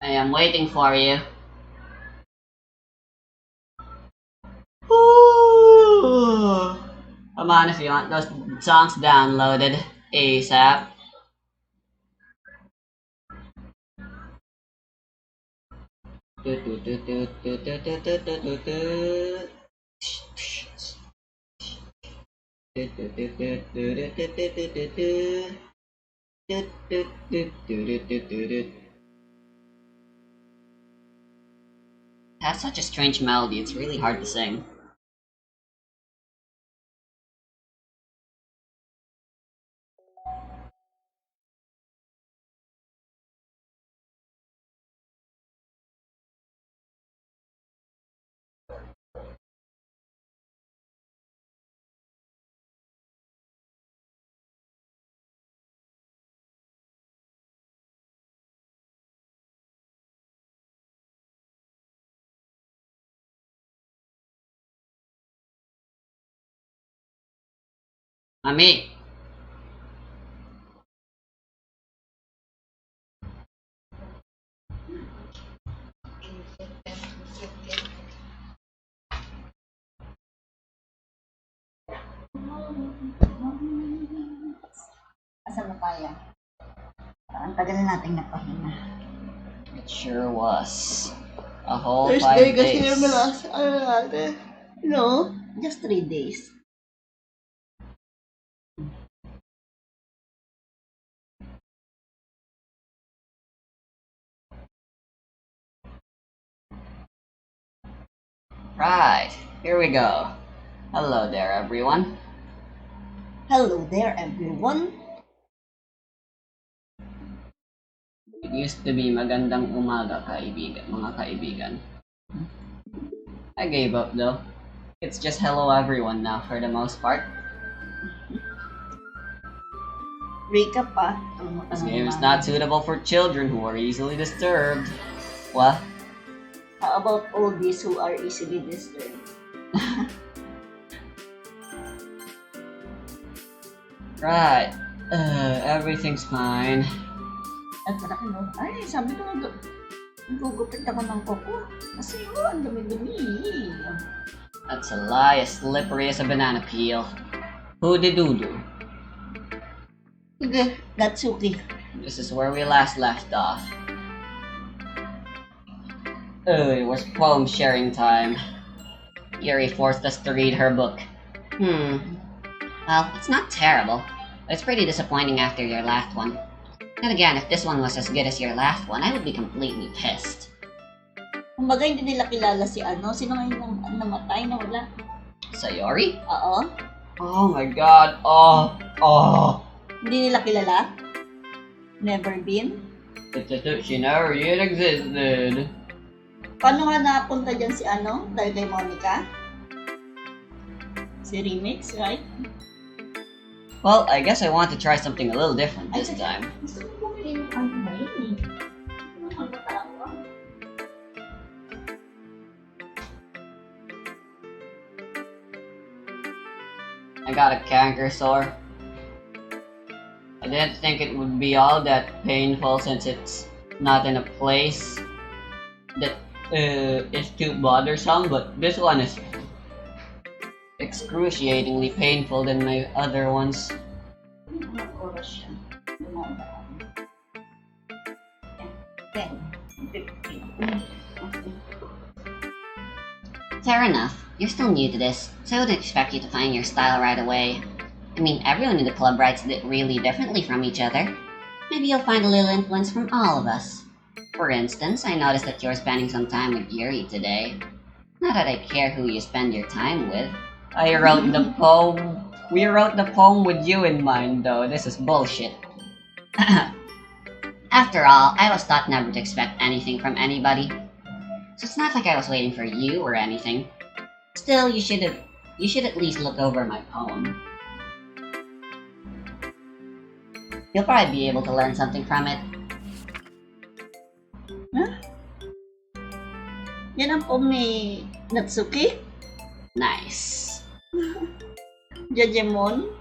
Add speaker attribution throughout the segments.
Speaker 1: I am waiting for you. Ooh. Come on if you want those songs downloaded ASAP. It has such a strange melody, it's really hard to sing. Mami,
Speaker 2: Asan na tayo? Ang tagal na nating napahinga.
Speaker 1: it sure was. A whole
Speaker 2: Thursday
Speaker 1: 5
Speaker 2: kasi
Speaker 1: days.
Speaker 2: yung last, natin. No? Just 3 days.
Speaker 1: Right, here we go. Hello there, everyone.
Speaker 2: Hello there, everyone.
Speaker 1: It used to be magandang umaga, mga kaibigan. I gave up though. It's just hello everyone now for the most part.
Speaker 2: Recap pa.
Speaker 1: This game is not suitable for children who are easily disturbed. What?
Speaker 2: How about all these who are easily disturbed?
Speaker 1: Right. Everything's fine.
Speaker 2: At malaki no? Ay, sabi ko nagugupit ako ng koko. Kasi ang dumi-dumi.
Speaker 1: That's a lie as slippery as a banana peel. Hoody-doo-doo.
Speaker 2: Sige, Natsuki.
Speaker 1: This is where we last left off. It was poem sharing time. Yuri forced us to read her book. Well, it's not terrible. But it's pretty disappointing after your last one. Then again, if this one was as good as your last one, I would be completely pissed.
Speaker 2: Kumbaga hindi nila kilala si ano. Sino ngayon namatay na wala?
Speaker 1: Sayori?
Speaker 2: Oo.
Speaker 1: Oh my god. Oh.
Speaker 2: Hindi nila kilala? Never been?
Speaker 1: She never yet existed.
Speaker 2: Paano nga napunta dyan si ano? Dahil kay Monika? Si Remix, right?
Speaker 1: Well, I guess I want to try something a little different this time.
Speaker 2: Gusto ko bumili ng ano na yun eh. Ano ba tawag?
Speaker 1: I got a canker sore. I didn't think it would be all that painful since it's not in a place that is too bothersome, but this one is excruciatingly painful than my other ones.
Speaker 2: Ilang oras siya? Dumadaan. 10, 15.
Speaker 1: Fair enough. You're still new to this, so I wouldn't expect you to find your style right away. I mean, everyone in the club writes really differently from each other. Maybe you'll find a little influence from all of us. For instance, I noticed that you're spending some time with Yuri today. Not that I care who you spend your time with. I wrote the poem. We wrote the poem with you in mind, though. This is bullshit. After all, I was taught never to expect anything from anybody. So it's not like I was waiting for you or anything. Still, you should at least look over my poem. You'll probably be able to learn something from it.
Speaker 2: Huh? Yan ang poem ni Natsuki?
Speaker 1: Nice.
Speaker 2: Jajemon?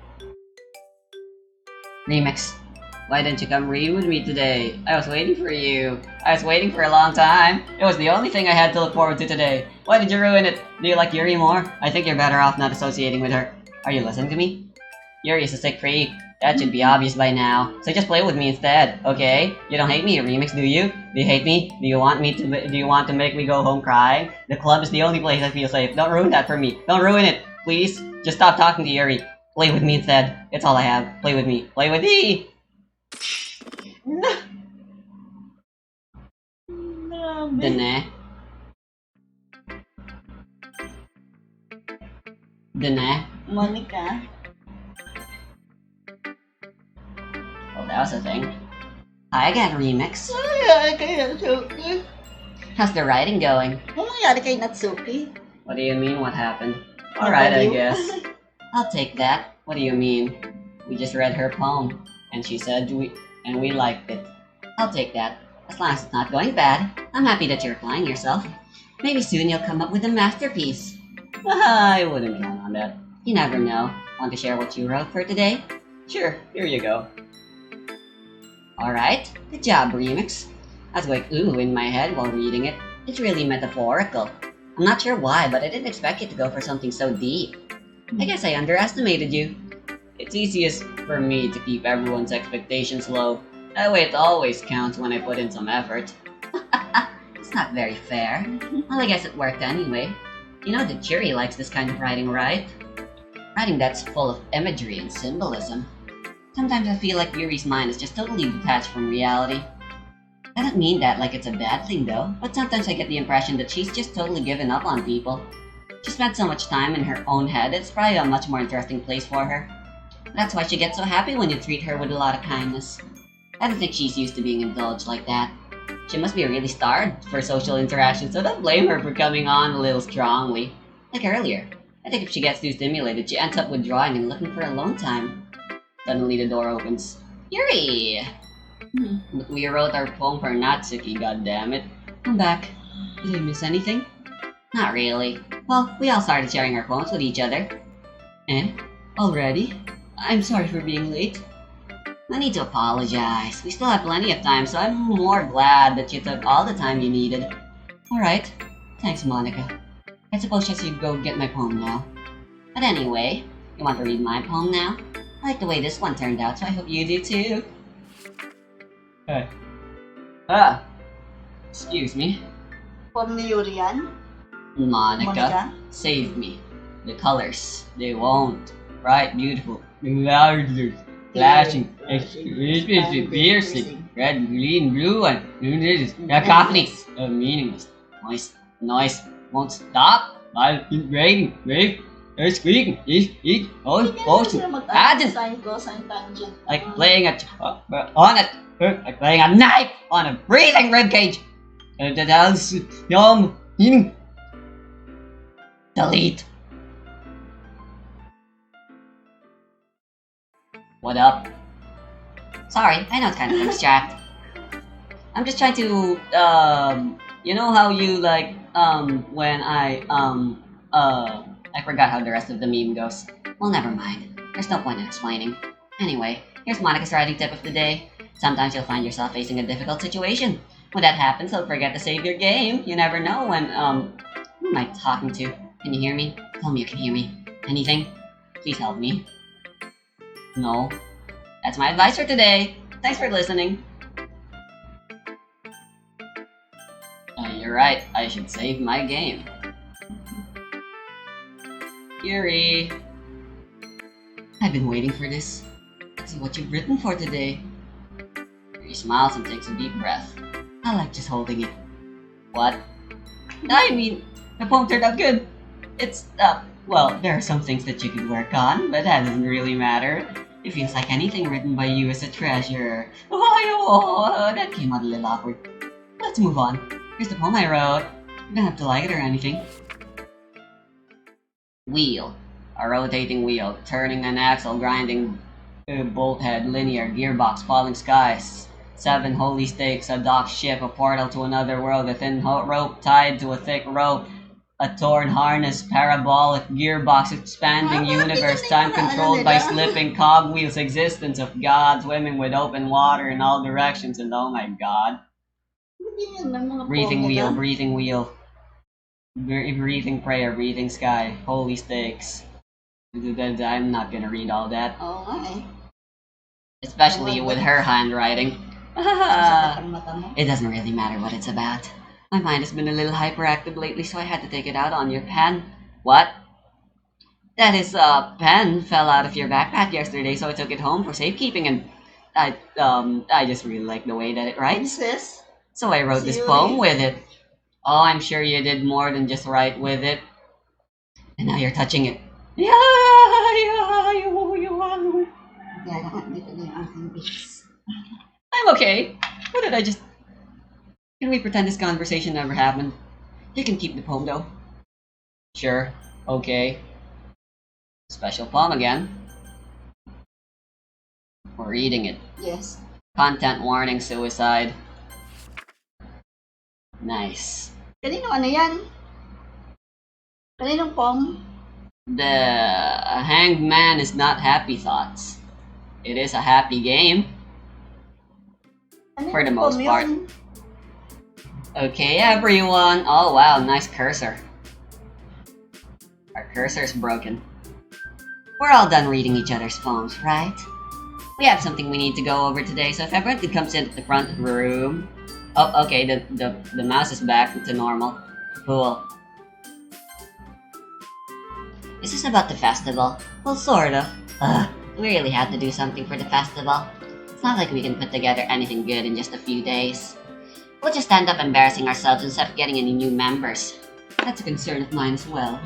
Speaker 1: Remix. Why didn't you come read with me today? I was waiting for you. I was waiting for a long time. It was the only thing I had to look forward to today. Why did you ruin it? Do you like Yuri more? I think you're better off not associating with her. Are you listening to me? Yuri is a sick freak. That should be obvious by now. So just play with me instead, okay? You don't hate me, Remix, do you? Do you hate me? Do you want to make me go home crying? The club is the only place I feel safe. Don't ruin that for me. Don't ruin it, please. Just stop talking to Yuri. Play with me instead. It's all I have. Play with me. Play with me.
Speaker 2: Grabe.
Speaker 1: Dene. Dene.
Speaker 2: Monica.
Speaker 1: Oh, that was a thing. Hi again, Remix.
Speaker 2: Ay, kay Natsuki.
Speaker 1: How's the writing going?
Speaker 2: Ano nangyari kay Natsuki?
Speaker 1: What do you mean, what happened? Alright, I
Speaker 2: Nabaliw?
Speaker 1: guess. I'll take that. What do you mean? We just read her poem, and she said we liked it. I'll take that. As long as it's not going bad, I'm happy that you're applying yourself. Maybe soon you'll come up with a masterpiece. I wouldn't count on that. You never know. Want to share what you wrote for today? Sure, here you go. Alright, good job, Remix. I was going ooh in my head while reading it. It's really metaphorical. I'm not sure why, but I didn't expect you to go for something so deep. I guess I underestimated you. It's easiest for me to keep everyone's expectations low. That way it always counts when I put in some effort. It's not very fair. Well, I guess it worked anyway. You know that Yuri likes this kind of writing, right? Writing that's full of imagery and symbolism. Sometimes I feel like Yuri's mind is just totally detached from reality. I don't mean that like it's a bad thing though, but sometimes I get the impression that she's just totally given up on people. She spent so much time in her own head, it's probably a much more interesting place for her. That's why she gets so happy when you treat her with a lot of kindness. I don't think she's used to being indulged like that. She must be really starved for social interaction, so don't blame her for coming on a little strongly. Like earlier, I think if she gets too stimulated, she ends up withdrawing and looking for alone time. Suddenly the door opens. Yuri! But we wrote our poem for Natsuki, goddammit. I'm back. Did I miss anything? Not really. Well, we all started sharing our poems with each other. And? Already? I'm sorry for being late. No need to apologize. We still have plenty of time, so I'm more glad that you took all the time you needed. Alright. Thanks, Monica. I suppose I should go get my poem now. But anyway, you want to read my poem now? I like the way this one turned out, so I hope you do too. Hey. Excuse me.
Speaker 2: From ni Yuri yan?
Speaker 1: Monica,
Speaker 2: Monica?
Speaker 1: save me. The colors, they won't. Bright, beautiful, larger, flashing, exquisite, piercing, red, green, blue, and cacophony, meaningless, noise, won't stop, while raining, wave, squeaking, motion, pageant, like playing like playing a knife on a breathing ribcage. Delete. What up? Sorry, I know it's kind of abstract. I'm just trying to, you know how you like, when I forgot how the rest of the meme goes. Well, never mind. There's no point in explaining. Anyway, here's Monica's writing tip of the day. Sometimes you'll find yourself facing a difficult situation. When that happens, don't forget to save your game. You never know when, who am I talking to? Can you hear me? Tell me you can hear me. Anything? Please help me. No. That's my advice for today. Thanks for listening. You're right. I should save my game. Yuri. I've been waiting for this. Let's see what you've written for today. Yuri smiles and takes a deep breath. I like just holding it. What? I mean, the poem turned out good. It's, well, there are some things that you could work on, but that doesn't really matter. It feels like anything written by you is a treasure. Oh, that came out a little awkward. Let's move on. Here's the poem I wrote. You don't have to like it or anything. Wheel. A rotating wheel, turning an axle, grinding bolt head, linear, gearbox, falling skies. 7 holy stakes, a dock ship, a portal to another world, a thin rope tied to a thick rope.
Speaker 3: A torn harness, parabolic gearbox, expanding universe, time controlled by slipping cogwheels, existence of God, swimming with open water in all directions, and oh my God.
Speaker 2: Hindi yun ng mga
Speaker 3: Breathing
Speaker 2: poem
Speaker 3: wheel,
Speaker 2: nila.
Speaker 3: breathing wheel. Breathing prayer, breathing sky, holy stakes. I'm not gonna read all that.
Speaker 2: Oo nga eh.
Speaker 3: Especially with her handwriting.
Speaker 2: Masakit ang mata mo.
Speaker 3: It doesn't really matter what it's about. My mind has been a little hyperactive lately, so I had to take it out on your pen. What? That is, pen fell out of your backpack yesterday, so I took it home for safekeeping, and I just really like the way that it writes.
Speaker 2: Princess?
Speaker 3: So I wrote this
Speaker 2: Yuri.
Speaker 3: poem with it. Oh, I'm sure you did more than just write with it. And now you're touching it.
Speaker 2: Kaya lang, dito na yung aking bits.
Speaker 3: I'm okay. What did I just... Can we pretend this conversation never happened? You can keep the poem, though. Sure. Okay. Special poem again. We're reading it.
Speaker 2: Yes.
Speaker 3: Content warning, suicide. Nice.
Speaker 2: Kanino ano yan? Kaninong poem?
Speaker 3: The hanged man is not happy thoughts. It is a happy game.
Speaker 2: Ano
Speaker 3: For the
Speaker 2: yung
Speaker 3: most
Speaker 2: poem
Speaker 3: part.
Speaker 2: yun?
Speaker 3: Okay, everyone. Oh wow, nice cursor. Our cursor's broken. We're all done reading each other's poems, right? We have something we need to go over today, so if everyone could come sit at the front of the room. Oh, okay, the mouse is back to normal. Cool. Is this about the festival? Well, sort of. We really had to do something for the festival. It's not like we can put together anything good in just a few days. We'll just end up embarrassing ourselves instead of getting any new members. That's a concern of mine as well.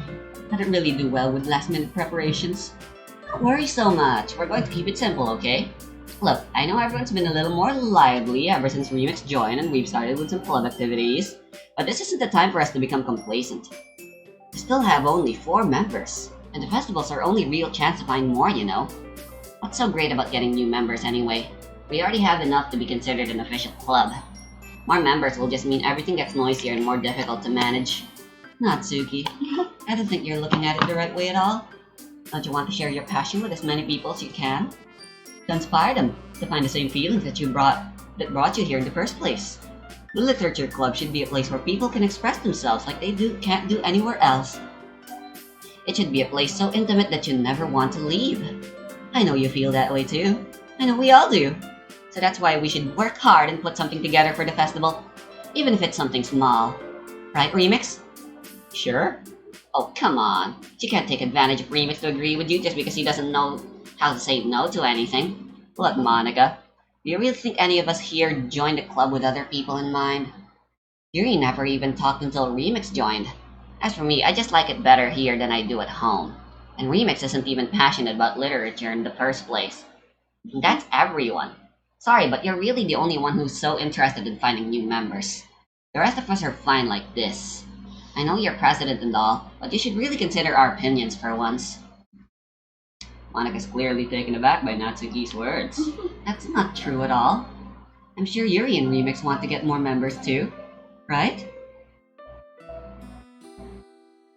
Speaker 3: I don't really do well with last-minute preparations. Don't worry so much. We're going to keep it simple, okay? Look, I know everyone's been a little more lively ever since Remix joined and we've started with some club activities, but this isn't the time for us to become complacent. We still have only 4 members, and the festivals are our only real chance to find more, you know. What's so great about getting new members anyway? We already have enough to be considered an official club. More members will just mean everything gets noisier and more difficult to manage. Natsuki, I don't think you're looking at it the right way at all. Don't you want to share your passion with as many people as you can? To inspire them to find the same feelings that brought you here in the first place. The literature club should be a place where people can express themselves like they can't do anywhere else. It should be a place so intimate that you never want to leave. I know you feel that way too. I know we all do. So that's why we should work hard and put something together for the festival, even if it's something small. Right, Remix? Sure. Oh, come on. You can't take advantage of Remix to agree with you just because he doesn't know how to say no to anything. Look, Monika, do you really think any of us here joined the club with other people in mind? Yuri never even talked until Remix joined. As for me, I just like it better here than I do at home. And Remix isn't even passionate about literature in the first place. And that's everyone. Sorry, but you're really the only one who's so interested in finding new members. The rest of us are fine like this. I know you're president and all, but you should really consider our opinions for once. Monika's clearly taken aback by Natsuki's words. That's not true at all. I'm sure Yuri and Remix want to get more members too, right?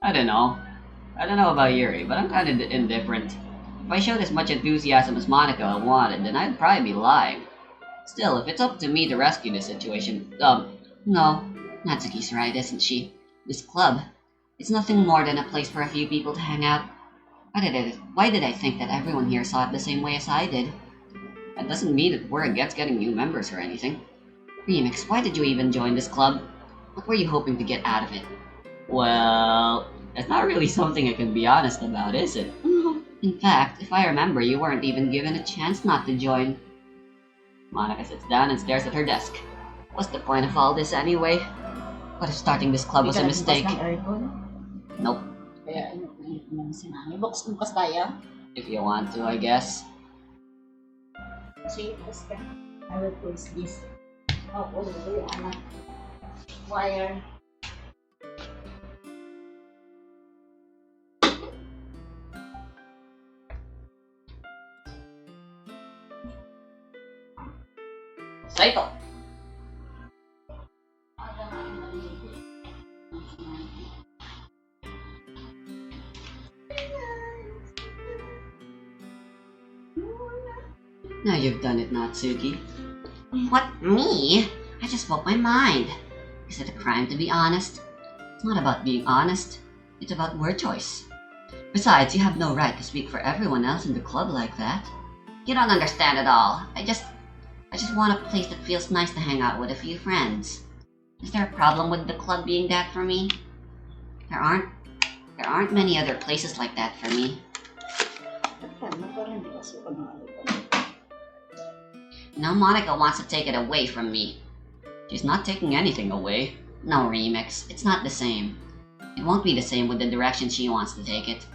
Speaker 3: I don't know. I don't know about Yuri, but I'm kind of indifferent. If I showed as much enthusiasm as Monika wanted, then I'd probably be lying. Still, if it's up to me to rescue the situation, no. Natsuki's right, isn't she? This club, it's nothing more than a place for a few people to hang out. Why did I think that everyone here saw it the same way as I did? That doesn't mean that we're against getting new members or anything. Remix, why did you even join this club? What were you hoping to get out of it? Well, it's not really something I can be honest about, is it? In fact, if I remember, you weren't even given a chance not to join. Monika sits down and stares at her desk. What's the point of all this anyway? What if starting this club was a mistake? Nope.
Speaker 2: Kaya ano si Mami. Bukas tayo.
Speaker 3: If you want to, I guess.
Speaker 2: Sige, bukas ka. I will close this. Oh, anak. Wire.
Speaker 3: Saito! Now you've done it, Natsuki.
Speaker 1: What, me? I just spoke my mind. Is it a crime to be honest?
Speaker 3: It's not about being honest. It's about word choice. Besides, you have no right to speak for everyone else in the club like that.
Speaker 1: You don't understand at all. I just want a place that feels nice to hang out with a few friends. Is there a problem with the club being that for me? There aren't many other places like that for me. Now Monica wants to take it away from me.
Speaker 3: She's not taking anything away.
Speaker 1: No, Remix, it's not the same. It won't be the same with the direction she wants to take it.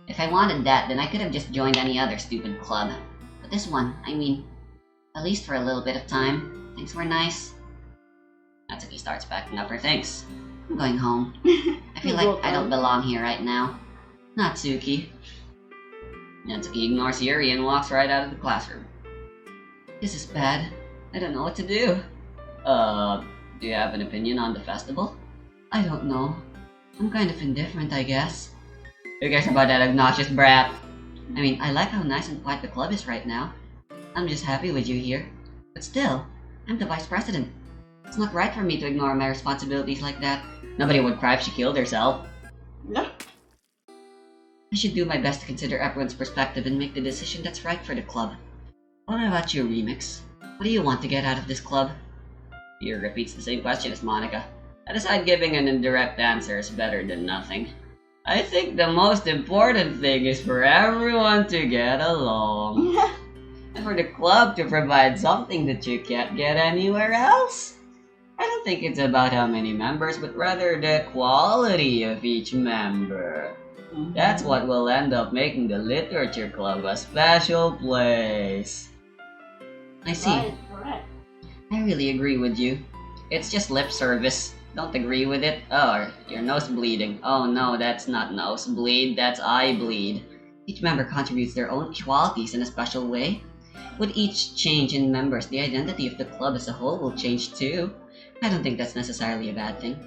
Speaker 1: If I wanted that, then I could have just joined any other stupid club. But this one, I mean, at least for a little bit of time. Things were nice.
Speaker 3: Natsuki starts packing up her things.
Speaker 1: I'm going home. I feel like I don't belong here right now.
Speaker 3: Natsuki. Natsuki ignores Yuri and walks right out of the classroom. This is bad. I don't know what to do. Do you have an opinion on the festival? I don't know. I'm kind of indifferent, I guess. Who cares about that obnoxious brat? I mean, I like how nice and quiet the club is right now. I'm just happy with you here. But still, I'm the vice president. It's not right for me to ignore my responsibilities like that. Nobody would cry if she killed herself.
Speaker 2: No.
Speaker 3: I should do my best to consider everyone's perspective and make the decision that's right for the club. What about you, Remix? What do you want to get out of this club? Pierre repeats the same question as Monika. I decide giving an indirect answer is better than nothing. I think the most important thing is for everyone to get along. And for the club to provide something that you can't get anywhere else. I don't think it's about how many members, but rather the quality of each member. That's what will end up making the literature club a special place. I see.
Speaker 2: Right, correct.
Speaker 3: I really agree with you. It's just lip service. Don't agree with it? Oh, your nose bleeding. Oh no, that's not nosebleed, that's eye bleed. Each member contributes their own qualities in a special way. With each change in members, the identity of the club as a whole will change too. I don't think that's necessarily a bad thing.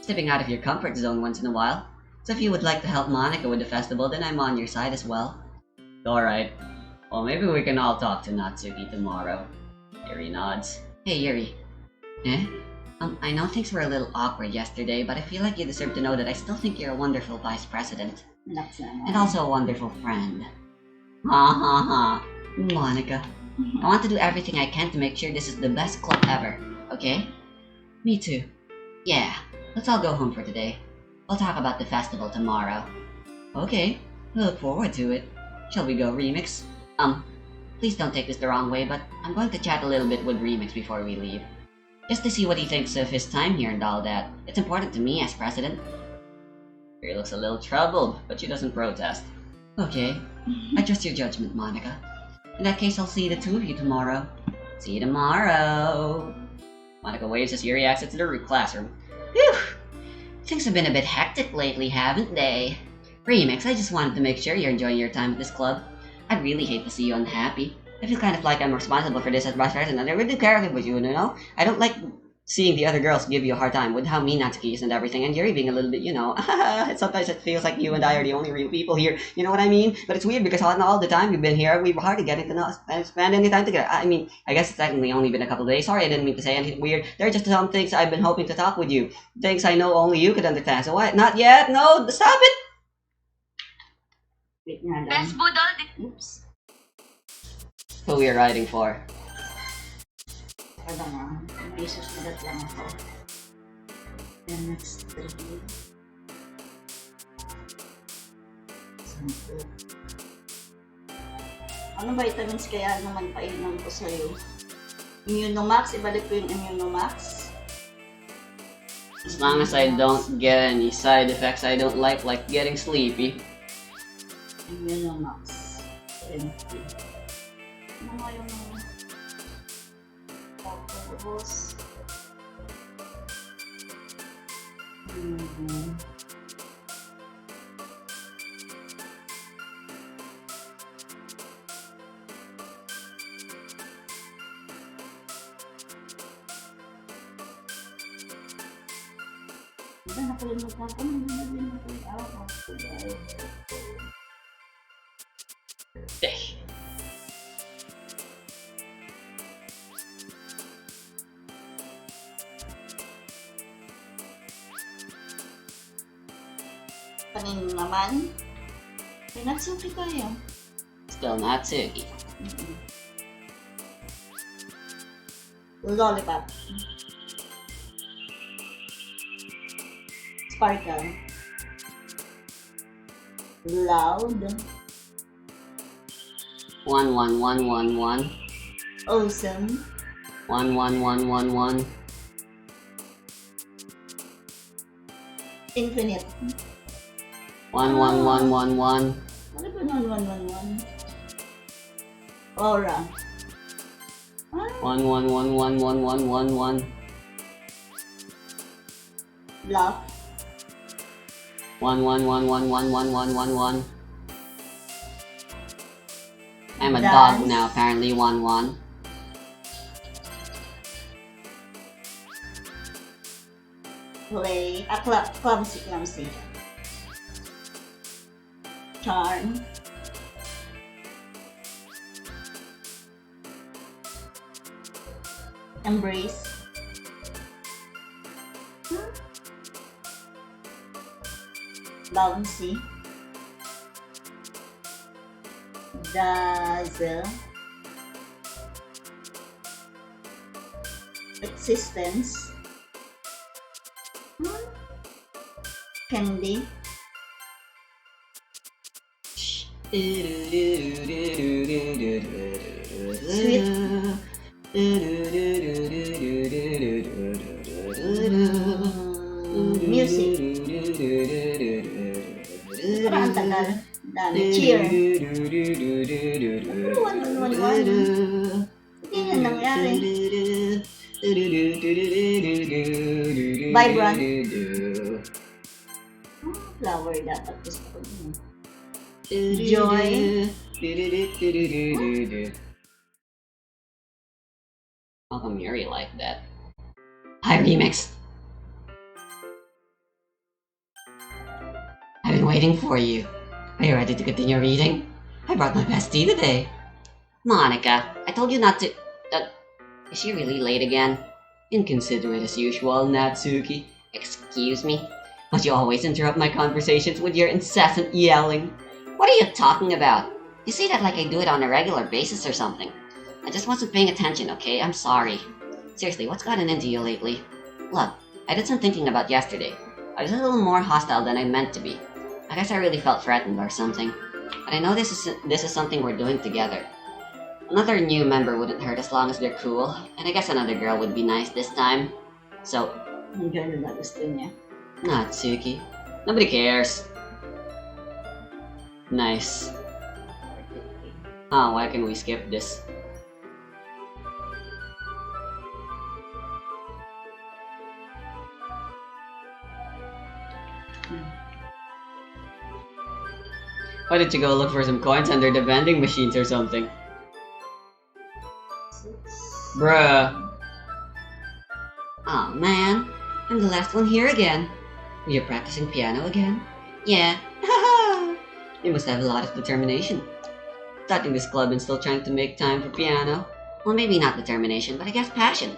Speaker 3: Stepping out of your comfort zone once in a while. So if you would like to help Monika with the festival, then I'm on your side as well. Alright. Well, maybe we can all talk to Natsuki tomorrow. Yuri nods. Hey, Yuri. Eh? I know things were a little awkward yesterday, but I feel like you deserve to know that I still think you're a wonderful vice president. And also a wonderful friend. Ha ha ha. Monika. I want to do everything I can to make sure this is the best club ever, okay? Me too. Yeah, let's all go home for today. We'll talk about the festival tomorrow. Okay, we look forward to it. Shall we go, Remix? Please don't take this the wrong way, but I'm going to chat a little bit with Remix before we leave. Just to see what he thinks of his time here and all that. It's important to me as president. He looks a little troubled, but she doesn't protest. Okay, I trust your judgment, Monika. In that case, I'll see the two of you tomorrow. See you tomorrow. Monika waves as Yuri exits the classroom. Whew! Things have been a bit hectic lately, haven't they? Remix, I just wanted to make sure you're enjoying your time at this club. I'd really hate to see you unhappy. I feel kind of like I'm responsible for this as vice president, and I really care about you, you know? I don't like seeing the other girls give you a hard time with how mean Natsuki is and everything, and Yuri being a little bit, you know, sometimes it feels like you and I are the only real people here, you know what I mean? But it's weird because all the time we've been here, we've hardly getting to know, spend any time together. I mean, I guess it's technically only been a couple of days. Sorry, I didn't mean to say anything weird. There are just some things I've been hoping to talk with you. Things I know only you could understand. So what? Not yet? No, stop it!
Speaker 2: Wait nga lang.
Speaker 1: Best budol.
Speaker 2: Oops.
Speaker 3: Who we are riding for?
Speaker 2: Wala nga. May susulat lang ako. Then next review. Sampo. Ano vitamins kaya naman painom ko sa'yo? Immunomax? Ibalik ko yung Immunomax?
Speaker 3: As long as I don't get any side effects I don't like getting sleepy.
Speaker 2: Immunomax. Empty. Ano nga yung tapos nakalimutan ko. Nakalimutan ko. Ngayon naman, kay Natsuki tayo.
Speaker 3: Still Natsuki.
Speaker 2: Lollipop. Sparkle. Loud.
Speaker 3: 11111.
Speaker 2: Awesome.
Speaker 3: 11111.
Speaker 2: Infinite.
Speaker 3: 11111.
Speaker 2: Ano ba 1111? Aura.
Speaker 3: 1111111.
Speaker 2: Bluff.
Speaker 3: 111111111. I'm a
Speaker 2: Dance.
Speaker 3: dog now, apparently 11.
Speaker 2: Play. Clumsy. Charm. Embrace. Bouncy. Dazzle. Existence. Candy. Music. Parang ang tagal. Dami. Cheer. Ano, 111? Hindi yan nangyari. Vibrant. Flower dapat. Gusto ko din. Joy.
Speaker 3: How come Yuri like that? Hi, Remix. I've been waiting for you. Are you ready to continue reading? I brought my best tea today. Monika, I told you not to... is she really late again? Inconsiderate as usual, Natsuki. Excuse me? But you always interrupt my conversations with your incessant yelling. What are you talking about? You say that like I do it on a regular basis or something. I just wasn't paying attention, okay? I'm sorry. Seriously, what's gotten into you lately? Look, I did some thinking about yesterday. I was a little more hostile than I meant to be. I guess I really felt threatened or something. But I know this is something we're doing together. Another new member wouldn't hurt as long as they're cool, and I guess another girl would be nice this time. So,
Speaker 2: Ang ganda na gusto niya.
Speaker 3: Natsuki. Nobody cares. Nice. Why can we skip this? Why did you go look for some coins under the vending machines or something? Bruh. Aw, man. I'm the last one here again. You're practicing piano again? Yeah. You must have a lot of determination. Starting this club and still trying to make time for piano. Well, maybe not determination, but I guess passion.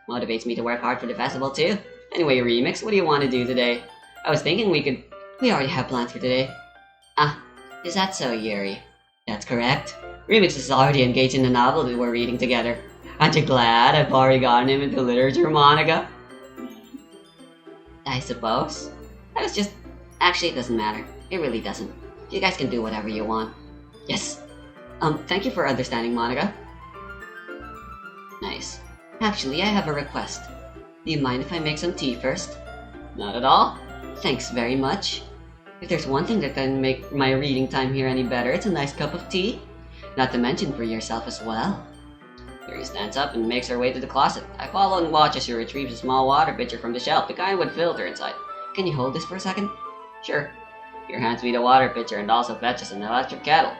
Speaker 3: Motivates me to work hard for the festival too. Anyway, Remix, what do you want to do today? I was thinking we already have plans for today. Ah, is that so, Yuri? That's correct. Remix is already engaged in the novel that we're reading together. Aren't you glad I've already gotten him into literature, Monika? I suppose. I was just... Actually, it doesn't matter. It really doesn't. You guys can do whatever you want. Yes. Thank you for understanding, Monika. Nice. Actually, I have a request. Do you mind if I make some tea first? Not at all. Thanks very much. If there's one thing that can make my reading time here any better, it's a nice cup of tea. Not to mention for yourself as well. Yuri stands up and makes her way to the closet. I follow and watch as she retrieves a small water pitcher from the shelf, the kind with filter inside. Can you hold this for a second? Sure. Yuri hands me the water pitcher and also fetches an electric kettle.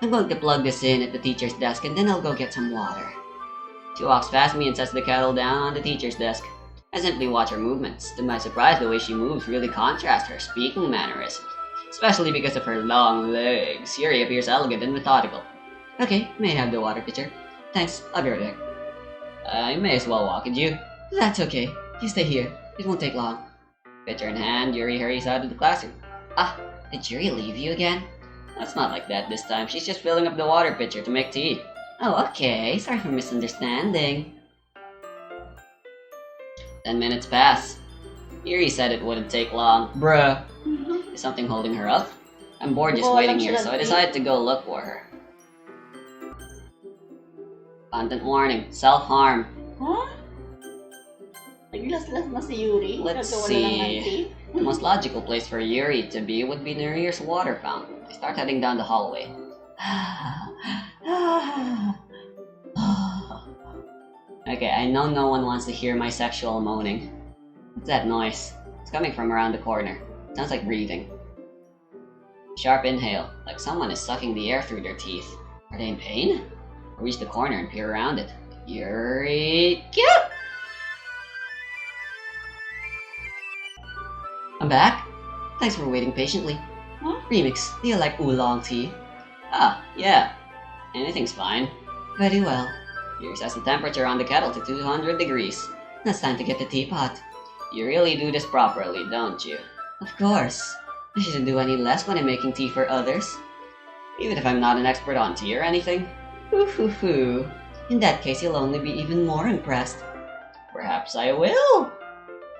Speaker 3: I'm going to plug this in at the teacher's desk and then I'll go get some water. She walks past me and sets the kettle down on the teacher's desk. I simply watch her movements. To my surprise, the way she moves really contrasts her speaking mannerisms, especially because of her long legs. Yuri appears elegant and methodical. Okay, may I have the water pitcher? Thanks, I'll be right back. I may as well walk with you. That's okay. You stay here. It won't take long. Pitcher in hand, Yuri hurries out of the classroom. Ah, did Yuri leave you again? It's not like that this time. She's just filling up the water pitcher to make tea. Oh, okay. Sorry for misunderstanding. 10 minutes pass. Yuri said it wouldn't take long. Bruh. Is something holding her up? I'm bored just waiting here, so I decided to go look for her. Content warning. Self-harm.
Speaker 2: Huh? Naglaslas na si Yuri?
Speaker 3: Let's
Speaker 2: Nagawa na lang ng
Speaker 3: see.
Speaker 2: tea?
Speaker 3: The most logical place for Yuri to be would be near your water fountain. I start heading down the hallway. Okay, I know no one wants to hear my sexual moaning. What's that noise? It's coming from around the corner. It sounds like breathing. Sharp inhale, like someone is sucking the air through their teeth. Are they in pain? I reach the corner and peer around it. Yuri, get! I'm back. Thanks for waiting patiently.
Speaker 2: Huh?
Speaker 3: Remix, do you like oolong tea? Ah, yeah. Anything's fine. Very well. Yuri sets the temperature on the kettle to 200 degrees. It's time to get the teapot. You really do this properly, don't you? Of course. I shouldn't do any less when I'm making tea for others. Even if I'm not an expert on tea or anything. Hoo. In that case, you'll only be even more impressed. Perhaps I will.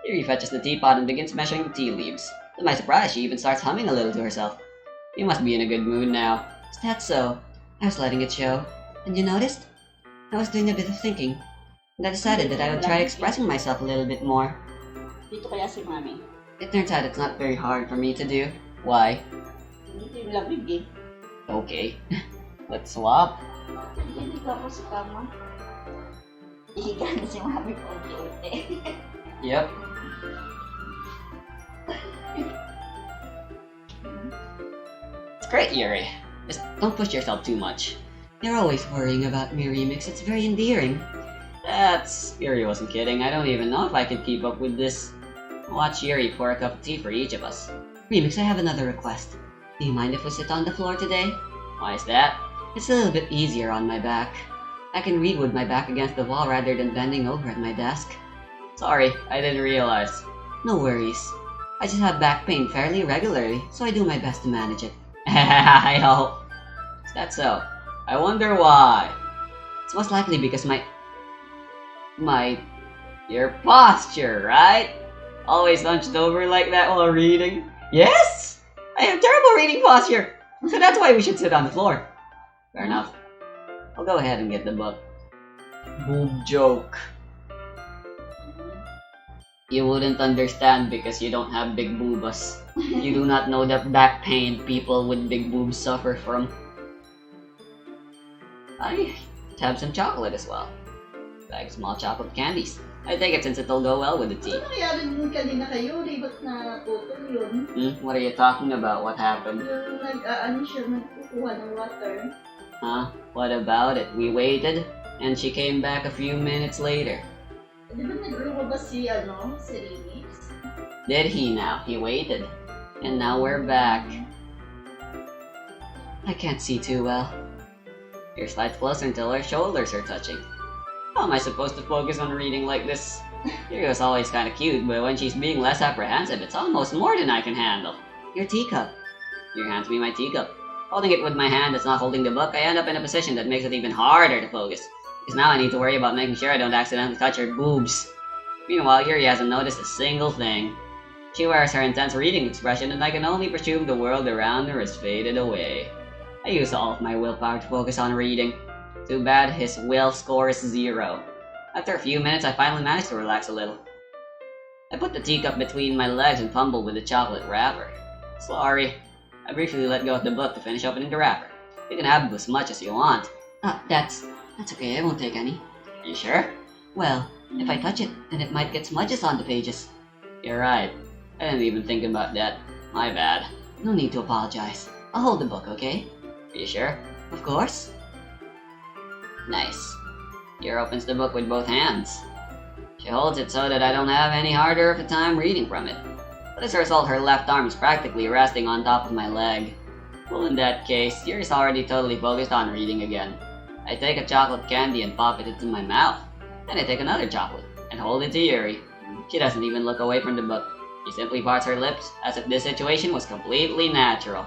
Speaker 3: Yuri fetches the teapot and begins measuring the tea leaves. To my surprise, she even starts humming a little to herself. You must be in a good mood now. Is that so? I was letting it show. And you noticed? I was doing a bit of thinking. And I decided that I would try expressing myself a little bit more.
Speaker 2: Dito kaya si Mami.
Speaker 3: It turns out it's not very hard for me to do. Why?
Speaker 2: Dito yung labig eh.
Speaker 3: Okay. Let's swap.
Speaker 2: Dito ako sa kama. Ihiga na si Mami ko unti-unti.
Speaker 3: Yep. It's great, Yuri. Just don't push yourself too much. You're always worrying about me, Remix. It's very endearing. Yuri wasn't kidding. I don't even know if I could keep up with this. Watch Yuri pour a cup of tea for each of us. Remix, I have another request. Do you mind if we sit on the floor today? Why is that? It's a little bit easier on my back. I can read with my back against the wall rather than bending over at my desk. Sorry, I didn't realize. No worries. I just have back pain fairly regularly, so I do my best to manage it. I hope. Is that so? I wonder why. It's most likely because your posture, right? Always hunched over like that while reading. Yes! I have terrible reading posture! So that's why we should sit on the floor. Fair enough. I'll go ahead and get the book. Boob joke. You wouldn't understand because you don't have big boobas. You do not know the back pain people with big boobs suffer from. I have some chocolate as well. Bag of small chocolate candies. I take it since it'll go well with the tea.
Speaker 2: Ano nangyari din kanina kayo? Ba't naputol yun?
Speaker 3: What are you talking about? What happened?
Speaker 2: Yung siya, nagkukuha ng water.
Speaker 3: Huh? What about it? We waited, and she came back a few minutes later.
Speaker 2: Di ba naglumabas si Remix?
Speaker 3: Did he now? He waited. And now we're back. I can't see too well. Here slides closer until her shoulders are touching. How am I supposed to focus on reading like this? Yurio's always kinda cute, but when she's being less apprehensive, it's almost more than I can handle. Your teacup. Your hands me my teacup. Holding it with my hand that's not holding the book, I end up in a position that makes it even harder to focus. Because now I need to worry about making sure I don't accidentally touch her boobs. Meanwhile, Yuri hasn't noticed a single thing. She wears her intense reading expression, and I can only presume the world around her has faded away. I use all of my willpower to focus on reading. Too bad his will score is 0. After a few minutes, I finally managed to relax a little. I put the teacup between my legs and fumbled with the chocolate wrapper. Sorry. I briefly let go of the book to finish opening the wrapper. You can have as much as you want. That's okay, I won't take any. You sure? Well, if I touch it, then it might get smudges on the pages. You're right. I didn't even think about that. My bad. No need to apologize. I'll hold the book, okay? Are you sure? Of course. Nice. Yer opens the book with both hands. She holds it so that I don't have any harder of a time reading from it. But as a result, her left arm is practically resting on top of my leg. Well, in that case, Yuri's already totally focused on reading again. I take a chocolate candy and pop it into my mouth. Then I take another chocolate and hold it to Yuri. She doesn't even look away from the book. She simply parts her lips as if this situation was completely natural.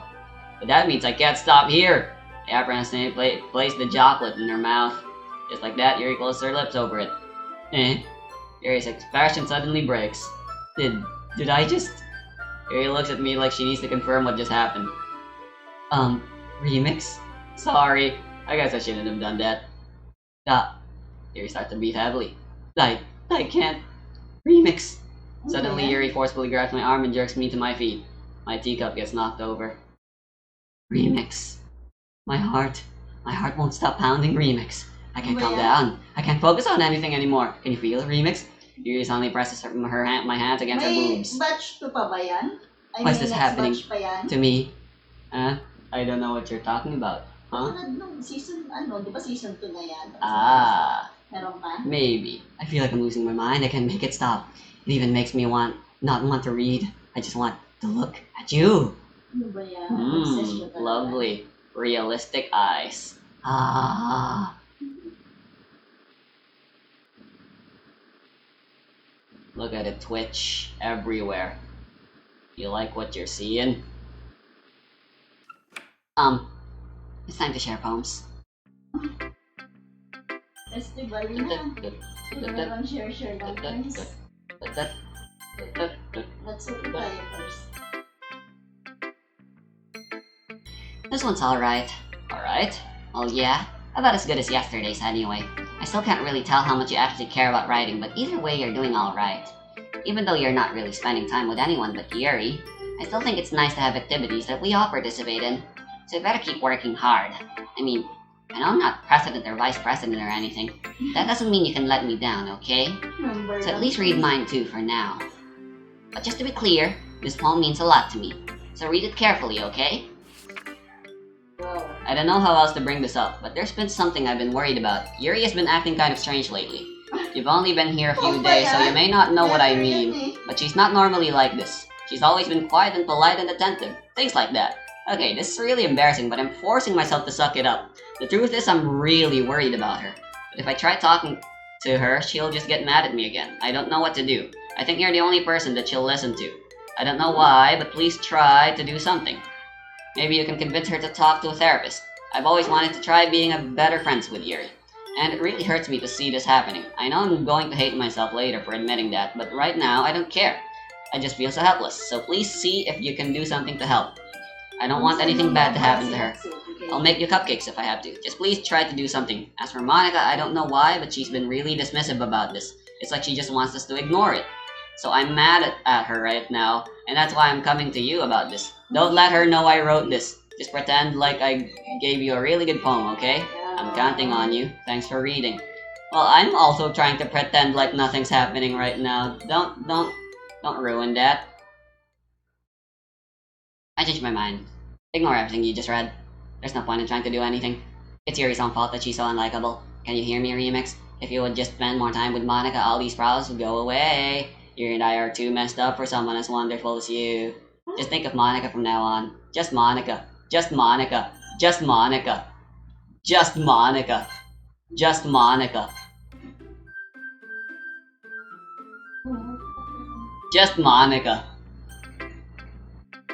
Speaker 3: But that means I can't stop here. The apprentice placed the chocolate in her mouth. Just like that, Yuri closed her lips over it. Yuri's expression suddenly breaks. Did I just... Yuri looks at me like she needs to confirm what just happened. Remix? Sorry, I guess I shouldn't have done that. Yuri starts to breathe heavily. I can't. Remix. Suddenly, Yuri forcefully grabs my arm and jerks me to my feet. My teacup gets knocked over. Remix. My heart won't stop pounding. Remix. I can't calm down. I can't focus on anything anymore. Can you feel it, Remix? Yuri suddenly presses my hands against her boobs.
Speaker 2: Batch 2 pa ba yan?
Speaker 3: What's this happening
Speaker 2: batch pa yan?
Speaker 3: to me? Huh? I don't know what you're talking about. Huh?
Speaker 2: Tulad nung season, di ba season 2 na yan? Meron pa?
Speaker 3: Maybe. I feel like I'm losing my mind. I can't make it stop. It even makes me not want to read. I just want to look at you.
Speaker 2: Ano ba yan?
Speaker 3: Lovely. Realistic eyes. Look at it twitch everywhere. You like what you're seeing? It's time to share poems.
Speaker 2: Festival na. Siguro lang share lang friends. Let's look tayo first.
Speaker 3: This one's alright. Alright? Oh yeah? About as good as yesterday's anyway. I still can't really tell how much you actually care about writing, but either way you're doing alright. Even though you're not really spending time with anyone but Yuri, I still think it's nice to have activities that we all participate in. So you better keep working hard. I mean, I know I'm not president or vice president or anything. That doesn't mean you can let me down, okay? So at least read mine too for now. But just to be clear, this poem means a lot to me. So read it carefully, okay?
Speaker 2: Wow.
Speaker 3: I don't know how else to bring this up, but there's been something I've been worried about. Yuri has been acting kind of strange lately. You've only been here a few days, so you may not know what I mean. But she's not normally like this. She's always been quiet and polite and attentive. Things like that. Okay, this is really embarrassing, but I'm forcing myself to suck it up. The truth is, I'm really worried about her. But if I try talking to her, she'll just get mad at me again. I don't know what to do. I think you're the only person that she'll listen to. I don't know why, but please try to do something. Maybe you can convince her to talk to a therapist. I've always wanted to try being a better friend with Yuri. And it really hurts me to see this happening. I know I'm going to hate myself later for admitting that, but right now, I don't care. I just feel so helpless, so please see if you can do something to help. I don't want anything bad to happen to her. I'll make you cupcakes if I have to. Just please try to do something. As for Monika, I don't know why, but she's been really dismissive about this. It's like she just wants us to ignore it. So I'm mad at her right now, and that's why I'm coming to you about this. Don't let her know I wrote this. Just pretend like I gave you a really good poem, okay? I'm counting on you. Thanks for reading. Well, I'm also trying to pretend like nothing's happening right now. Don't ruin that. I changed my mind. Ignore everything you just read. There's no point in trying to do anything. It's Yuri's own fault that she's so unlikable. Can you hear me, Remix? If you would just spend more time with Monika, all these problems would go away. Yuri and I are too messed up for someone as wonderful as you. Just think of Monika from now on. Just Monika. Just Monika. Just Monika. Just Monika. Just Monika. Just Monika.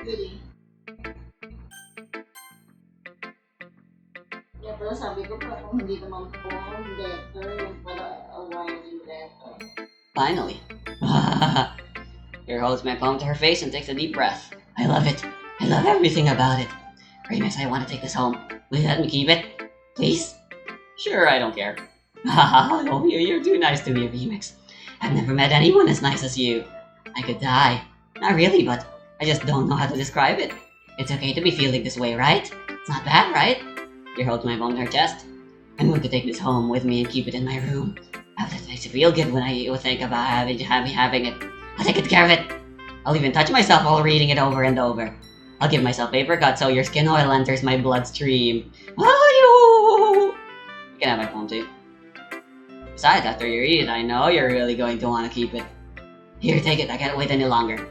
Speaker 2: Really? Kaya pala sabi ko pa, kung hindi naman po letter, yung pala a whining letter.
Speaker 3: Finally. Here holds my poem to her face and takes a deep breath. I love it. I love everything about it. Remix, I want to take this home. Will you let me keep it? Please? Sure, I don't care. No, you're too nice to me, Remix. I've never met anyone as nice as you. I could die. Not really, but I just don't know how to describe it. It's okay to be feeling this way, right? It's not bad, right? Here holds my poem to her chest. I'm going to take this home with me and keep it in my room. That makes me feel good when I think about having it. I'll take good care of it. I'll even touch myself while reading it over and over. I'll give myself paper cuts so your skin oil enters my bloodstream. You can have my poem too. Besides, after you read it, I know you're really going to want to keep it. Here, take it. I can't wait any longer.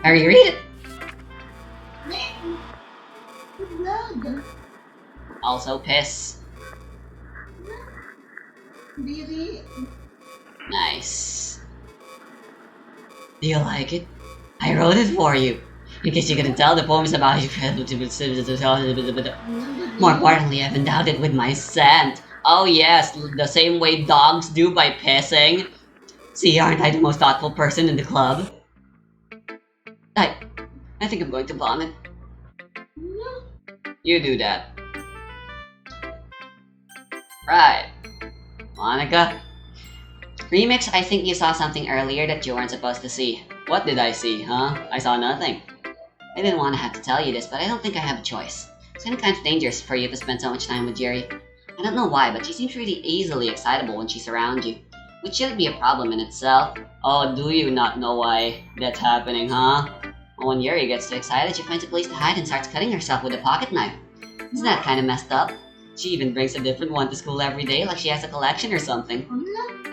Speaker 3: Hurry, read it.
Speaker 2: Blood.
Speaker 3: Also, piss.
Speaker 2: Really?
Speaker 3: Nice. Do you like it? I wrote it for you. In case you couldn't tell, the poem is about you. More importantly, I've endowed it with my scent. Oh yes, the same way dogs do by pissing. See, aren't I the most thoughtful person in the club? I think I'm going to vomit. You do that. Right. Monica? Remix, I think you saw something earlier that you weren't supposed to see. What did I see, huh? I saw nothing. I didn't want to have to tell you this, but I don't think I have a choice. It's kind of dangerous for you to spend so much time with Jerry. I don't know why, but she seems really easily excitable when she's around you. Which shouldn't be a problem in itself. Oh, do you not know why that's happening, huh? Well, when Yuri gets too excited, she finds a place to hide and starts cutting herself with a pocket knife. Isn't that kind of messed up? She even brings a different one to school every day like she has a collection or something.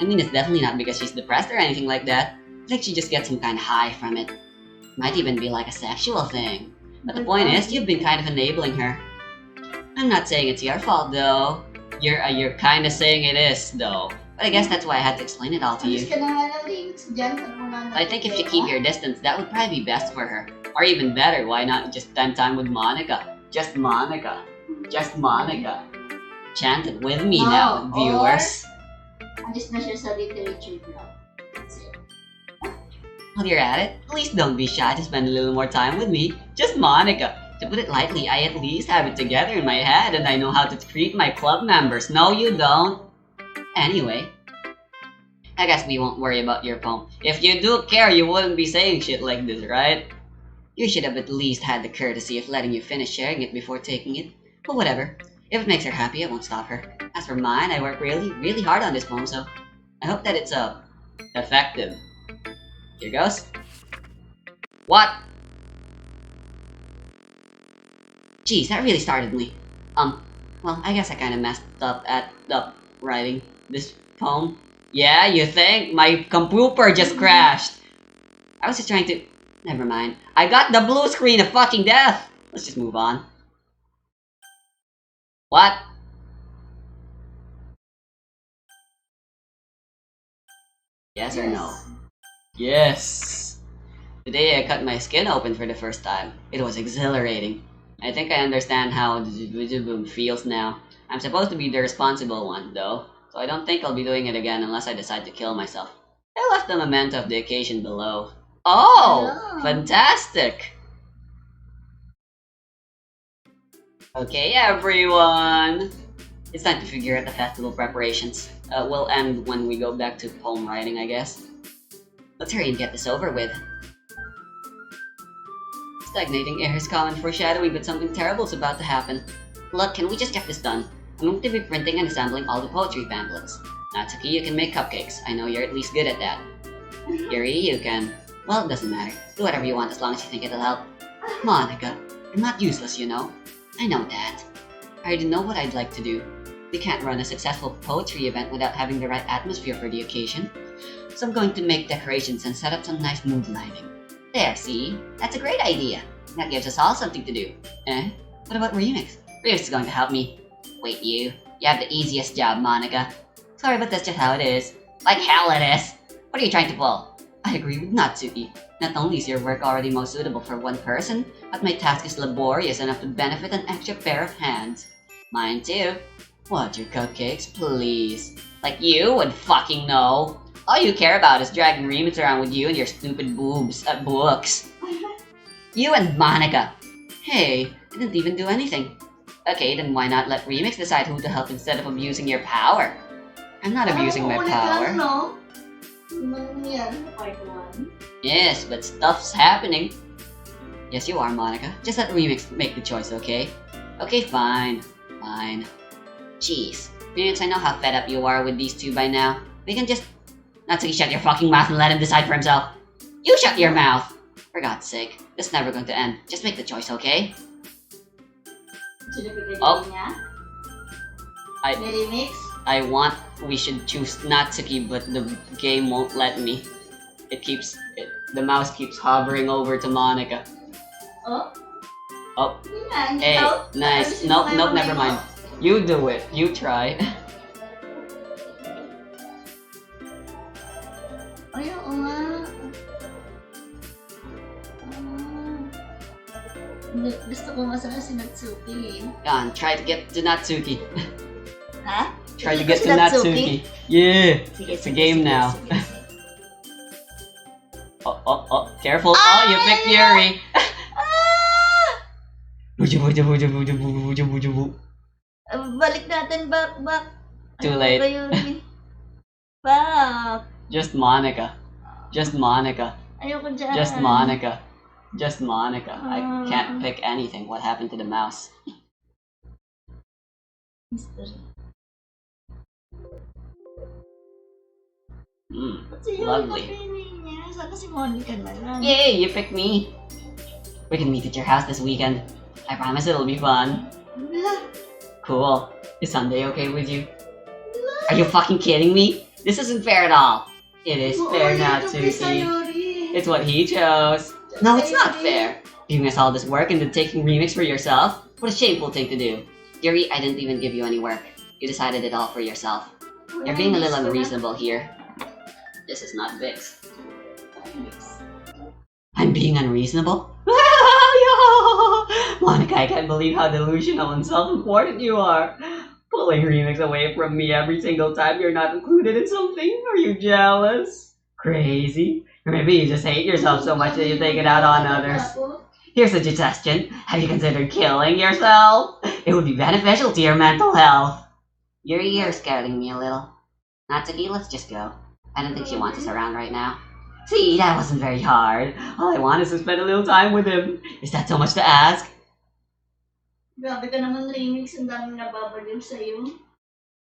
Speaker 3: I mean, it's definitely not because she's depressed or anything like that. I think she just gets some kind of high from it. Might even be like a sexual thing. But the point is, you've been kind of enabling her. I'm not saying it's your fault, though. You're kind of saying it is, though. But I guess that's why I had to explain it all to you. I think if you keep your distance, that would probably be best for her. Or even better, why not just spend time with Monika? Just Monika. Just Monika. Chant it with me now, viewers.
Speaker 2: Alis na siya sa literature club.
Speaker 3: While you're at it, please don't be shy to spend a little more time with me. Just Monika. To put it lightly, I at least have it together in my head and I know how to treat my club members. No, you don't. Anyway, I guess we won't worry about your poem. If you do care, you wouldn't be saying shit like this, right? You should have at least had the courtesy of letting you finish sharing it before taking it. But whatever. If it makes her happy, I won't stop her. As for mine, I work really hard on this poem, so I hope that it's, effective. Here goes. What? Jeez, that really startled me. Well, I guess I kinda messed up at writing this poem. Yeah, you think? My computer just crashed. I was just trying to... Never mind. I got the blue screen of fucking death! Let's just move on. What? Yes or no? Yes! Today I cut my skin open for the first time. It was exhilarating. I think I understand how it feels now. I'm supposed to be the responsible one, though, so I don't think I'll be doing it again unless I decide to kill myself. I left the memento of the occasion below. Oh! Fantastic! Okay, everyone! It's time to figure out the festival preparations. We'll end when we go back to poem writing, I guess. Let's hurry and get this over with. Stagnating air is common foreshadowing that something terrible is about to happen. Look, can we just get this done? I'm going to be printing and assembling all the poetry pamphlets. Natsuki, you can make cupcakes. I know you're at least good at that. Yuri, you can... Well, it doesn't matter. Do whatever you want as long as you think it'll help. Monika, I'm not useless, you know. I know that. I already know what I'd like to do. We can't run a successful poetry event without having the right atmosphere for the occasion. So I'm going to make decorations and set up some nice mood lighting. There, see? That's a great idea. That gives us all something to do. Eh? What about Remix? Remix is going to help me. Wait, you have the easiest job, Monika. Sorry, but that's just how it is. Like hell it is. What are you trying to pull? I agree with Natsuki. Not only is your work already most suitable for one person, but my task is laborious enough to benefit an extra pair of hands. Mine too. What, your cupcakes? Please. Like you would fucking know. All you care about is dragging Remix around with you and your stupid books. You and Monika. Hey, I didn't even do anything. Okay, then why not let Remix decide who to help instead of abusing your power? I'm not abusing my power. Yes, but stuff's happening. Yes, you are, Monika. Just let Remix make the choice, okay? Okay, fine. Fine. Jeez. Remix, I know how fed up you are with these two by now. We can just... Natsuki, shut your fucking mouth and let him decide for himself. You shut your mouth! For God's sake. This is never going to end. Just make the choice, okay? Oh. We should choose Natsuki, but the game won't let me. The mouse keeps hovering over to Monika.
Speaker 2: Oh?
Speaker 3: Oh. Hey, nice. Nope, never mind. You do it. You try.
Speaker 2: Ay, oo nga. Gusto ko masama si Natsuki.
Speaker 3: Go on, try to get to Natsuki.
Speaker 2: Ha?
Speaker 3: Try to
Speaker 2: Hindi
Speaker 3: get
Speaker 2: ko
Speaker 3: to
Speaker 2: si
Speaker 3: Natsuki. Yeah!
Speaker 2: Sige,
Speaker 3: It's a game now.
Speaker 2: sige.
Speaker 3: Oh, careful. Oh, you picked Yuri. Buju, buju, buju, buju, buju, buju, buju, buju.
Speaker 2: Balik natin, back.
Speaker 3: Too
Speaker 2: Ano
Speaker 3: late.
Speaker 2: ba yun? Back.
Speaker 3: Just Monika. Just Monika.
Speaker 2: Ayoko dyan.
Speaker 3: Just Monika. Just Monika. I
Speaker 2: Ah.
Speaker 3: can't pick anything. What happened to the mouse?
Speaker 2: Mystery.
Speaker 3: Lovely.
Speaker 2: Si Yuri kapili niya. Sana si Monica na lang.
Speaker 3: Yay, you picked me. We can meet at your house this weekend. I promise it'll be fun.
Speaker 2: Wala.
Speaker 3: Cool. Is Sunday okay with you? Are you fucking kidding me? This isn't fair at all. It is fair, Natsuki. It's what he chose. No, it's not fair. Doing us all this work and then taking remix for yourself? What a shameful thing to do. Yuri, I didn't even give you any work. You decided it all for yourself. You're being a little unreasonable here. This is not Vix. I'm being unreasonable? Monika, I can't believe how delusional and self-important you are. Pulling remix away from me every single time you're not included in something? Are you jealous? Crazy? Or maybe you just hate yourself so much that you take it out on others. Here's a suggestion. Have you considered killing yourself? It would be beneficial to your mental health. You're scaring me a little. Natsuki, let's just go. I don't think she wants us around right now. See, that wasn't very hard. All I want is to spend a little time with him. Is that so much to ask?
Speaker 2: Grabe ka naman, remix. Ang daming nababaliw sa'yo.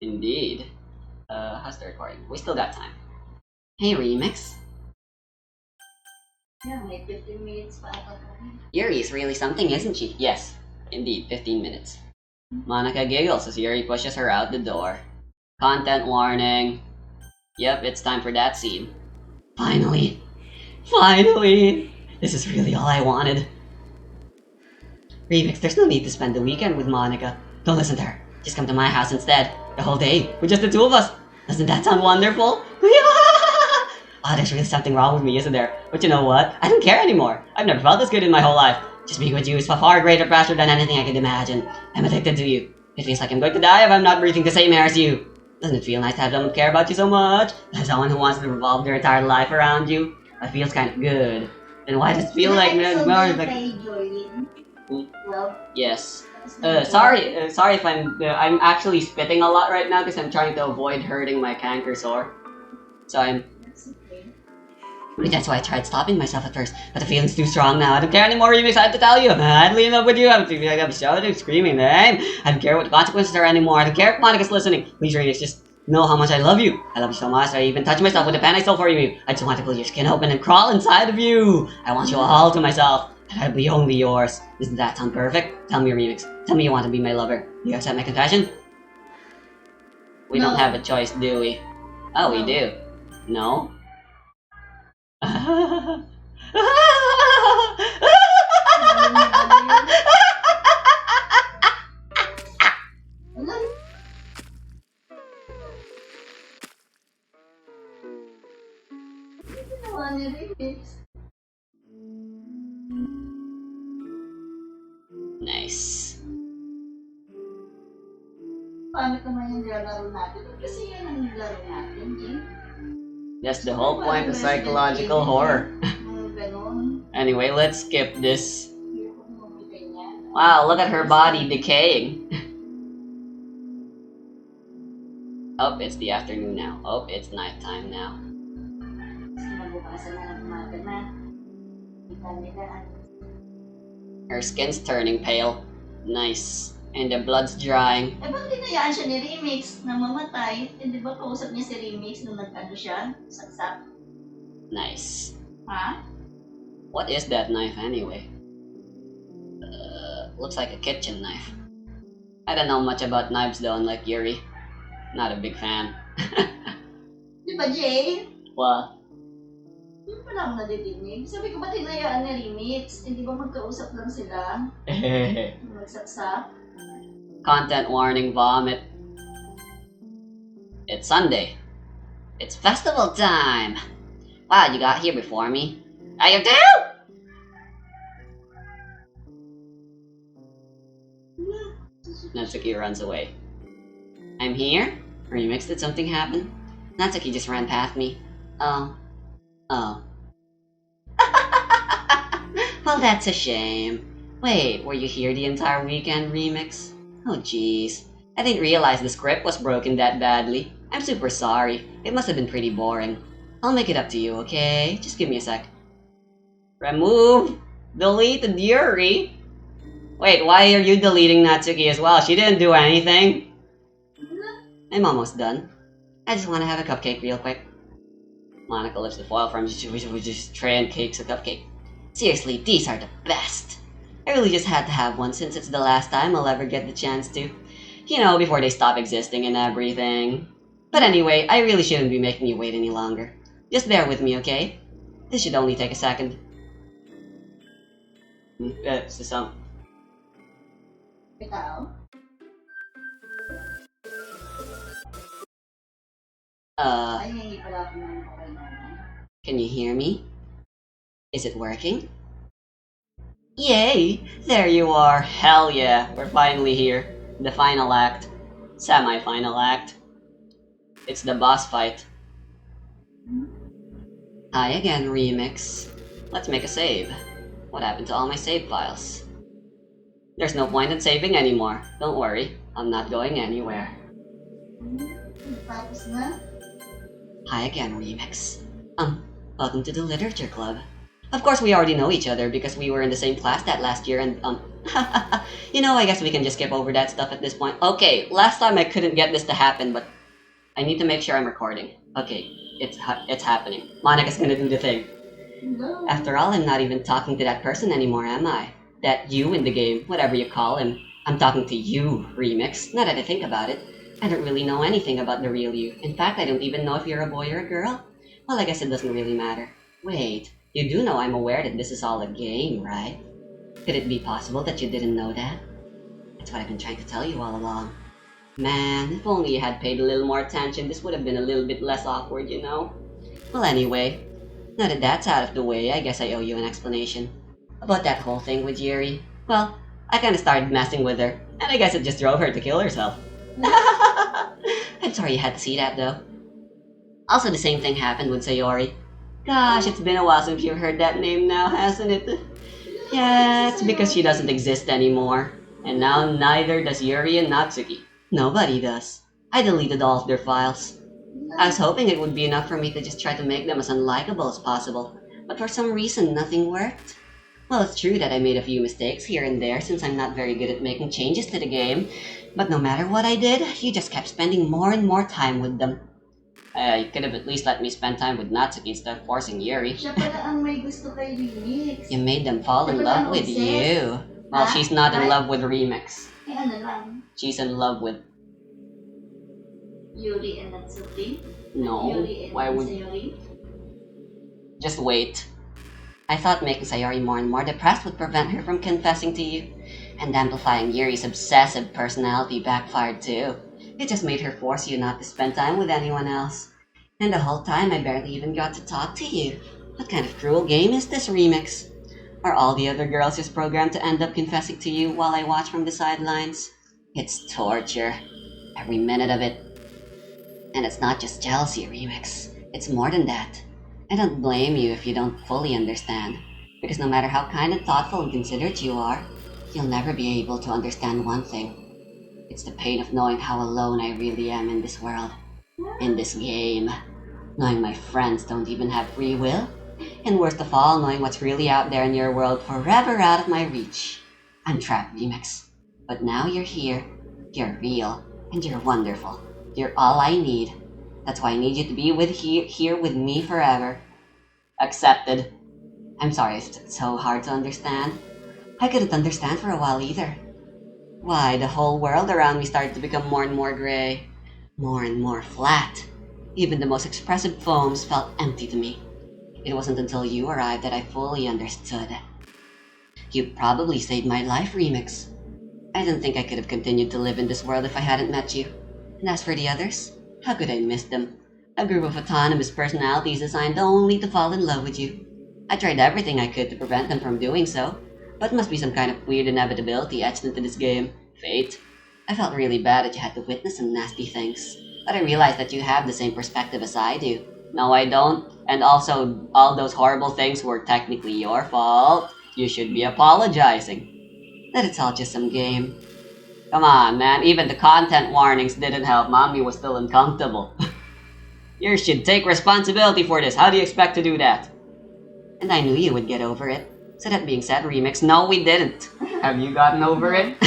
Speaker 3: Indeed. How's the recording? We still got time. Hey, Remix.
Speaker 2: Yeah, may 15 minutes pa ata.
Speaker 3: Yuri is really something, isn't she? Yes, indeed, 15 minutes. Monika giggles as Yuri pushes her out the door. Content warning. Yep, it's time for that scene. Finally! Finally! This is really all I wanted. Remix, there's no need to spend the weekend with Monika. Don't listen to her. Just come to my house instead. The whole day, with just the two of us. Doesn't that sound wonderful? Oh, there's really something wrong with me, isn't there? But you know what? I don't care anymore. I've never felt this good in my whole life. Just being with you is a far greater pleasure than anything I could imagine. I'm addicted to you. It feels like I'm going to die if I'm not breathing the same air as you. Doesn't it feel nice to have someone care about you so much? To have someone who wants to revolve their entire life around you? That feels kind of good. Then why does it feel like more like...
Speaker 2: Love.
Speaker 3: Yes. Sorry if I'm actually spitting a lot right now because I'm trying to avoid hurting my canker sore. So
Speaker 2: That's okay.
Speaker 3: maybe that's why I tried stopping myself at first, but the feeling's too strong now. I don't care anymore, Remix. I have to tell you, I'm madly in love with you. I'm shouting, screaming, man. I don't care what the consequences are anymore. I don't care if Monika's listening. Please, Remix, just know how much I love you. I love you so much. I even touch myself with the pen I stole for you. I just want to pull your skin open and crawl inside of you. I want you all to myself. And I'll be only yours. Doesn't that sound perfect? Tell me, Remix. Tell me you want to be my lover. Do you accept my confession? We don't
Speaker 2: No.
Speaker 3: have a choice, do we? Oh, we
Speaker 2: No.
Speaker 3: do. No?
Speaker 2: Ginawa ni remix.
Speaker 3: Nice.
Speaker 2: Paano ka man yung nilalaro natin? Kasi yan ang nilalaro natin, eh.
Speaker 3: That's the whole point of psychological horror.
Speaker 2: Mga ganon.
Speaker 3: Anyway, let's skip this.
Speaker 2: Hindi ko mamigay niya.
Speaker 3: Wow, look at her body decaying. Oh, it's the afternoon now. Oh, it's nighttime now.
Speaker 2: Kasi mabukasan na ng umaga na. Kita nila ang
Speaker 3: Her skin's turning pale. Nice. And the blood's drying.
Speaker 2: eh, bakit tinayaan siya ni Remix na mamatay? Eh, di ba kausap niya si Remix nung nag-ano siya? Saksak?
Speaker 3: Nice.
Speaker 2: Ha?
Speaker 3: What is that knife anyway? Looks like a kitchen knife. I don't know much about knives though, unlike Yuri. Not a big fan.
Speaker 2: Di ba, Jay?
Speaker 3: What?
Speaker 2: Hindi pa lang nadidinig. Sabi ko ba tinayaan ni Remix? Hindi ba magkausap lang sila? Magsaksak?
Speaker 3: Content warning, vomit. It's Sunday. It's festival time. Wow, you got here before me. Are you too? Natsuki runs away. I'm here? Remix, did something happen? Natsuki just ran past me. Oh. Oh. Well, that's a shame. Wait, were you here the entire weekend, Remix? Oh jeez. I didn't realize the script was broken that badly. I'm super sorry. It must have been pretty boring. I'll make it up to you, okay? Just give me a sec. Remove! Deleted Yuri? Wait, why are you deleting Natsuki as well? She didn't do anything. I'm almost done. I just want to have a cupcake real quick. Monika lifts the foil from just tray and cakes a cupcake. Seriously, these are the best. I really just had to have one since it's the last time I'll ever get the chance to. You know, before they stop existing and everything. But anyway, I really shouldn't be making you wait any longer. Just bear with me, okay? This should only take a second. It's the song.
Speaker 2: Ikaw? Ay, hindi pala ako nang kailangan.
Speaker 3: Can you hear me? Is it working? Yay! There you are! Hell yeah! We're finally here. The final act. Semi-final act. It's the boss fight. Hi again, Remix. Let's make a save. What happened to all my save files? There's no point in saving anymore. Don't worry, I'm not going anywhere.
Speaker 2: Tapos na?
Speaker 3: Hi again, Remix. Welcome to the Literature Club. Of course, we already know each other because we were in the same class that last year and, you know, I guess we can just skip over that stuff at this point. Okay, last time I couldn't get this to happen, but I need to make sure I'm recording. Okay, it's happening. Monika's gonna do the thing.
Speaker 2: No.
Speaker 3: After all, I'm not even talking to that person anymore, am I? That you in the game, whatever you call him. I'm talking to you, Remix. Now that I think about it, I don't really know anything about the real you. In fact, I don't even know if you're a boy or a girl. Well, I guess it doesn't really matter. Wait, you do know I'm aware that this is all a game, right? Could it be possible that you didn't know that? That's what I've been trying to tell you all along. Man, if only you had paid a little more attention, this would have been a little bit less awkward, you know? Well, anyway, now that that's out of the way, I guess I owe you an explanation. About that whole thing with Yuri. Well, I kinda started messing with her, and I guess it just drove her to kill herself. I'm sorry you had to see that, though. Also, the same thing happened with Sayori. Gosh, it's been a while since you've heard that name now, hasn't it? Yeah, it's because she doesn't exist anymore. And now neither does Yuri and Natsuki. Nobody does. I deleted all of their files. I was hoping it would be enough for me to just try to make them as unlikable as possible, but for some reason nothing worked. Well, it's true that I made a few mistakes here and there since I'm not very good at making changes to the game, but no matter what I did, you just kept spending more and more time with them. You could have at least let me spend time with Natsuki instead of forcing Yuri.
Speaker 2: Siya pala ang may gusto kay Remix.
Speaker 3: You made them fall in love with you. Well,
Speaker 2: Huh?
Speaker 3: she's not in
Speaker 2: Right?
Speaker 3: love with Remix.
Speaker 2: Eh, ano lang?
Speaker 3: She's in love with...
Speaker 2: Yuri and Natsuki?
Speaker 3: No,
Speaker 2: Yuri and
Speaker 3: why would...
Speaker 2: Sayori?
Speaker 3: Just wait. I thought making Sayori more and more depressed would prevent her from confessing to you. And amplifying Yuri's obsessive personality backfired too. It just made her force you not to spend time with anyone else. And the whole time I barely even got to talk to you. What kind of cruel game is this, Remix? Are all the other girls just programmed to end up confessing to you while I watch from the sidelines? It's torture. Every minute of it. And it's not just jealousy, Remix. It's more than that. I don't blame you if you don't fully understand. Because no matter how kind and thoughtful and considerate you are, you'll never be able to understand one thing. It's the pain of knowing how alone I really am in this world. In this game. Knowing my friends don't even have free will. And worst of all, knowing what's really out there in your world forever out of my reach. I'm trapped, Remix. But now you're here. You're real. And you're wonderful. You're all I need. That's why I need you to be here with me forever. Accepted. I'm sorry it's so hard to understand. I couldn't understand for a while either. Why, the whole world around me started to become more and more gray. More and more flat. Even the most expressive poems felt empty to me. It wasn't until you arrived that I fully understood. You probably saved my life, Remix. I didn't think I could have continued to live in this world if I hadn't met you. And as for the others, how could I miss them? A group of autonomous personalities designed only to fall in love with you. I tried everything I could to prevent them from doing so, but it must be some kind of weird inevitability etched into this game. Fate. I felt really bad that you had to witness some nasty things. But I realized that you have the same perspective as I do. No, I don't. And also, all those horrible things were technically your fault. You should be apologizing. That it's all just some game. Come on, man. Even the content warnings didn't help. Mommy was still uncomfortable. You should take responsibility for this. How do you expect to do that? And I knew you would get over it. So that being said, Remix, no, we didn't. Have you gotten over it?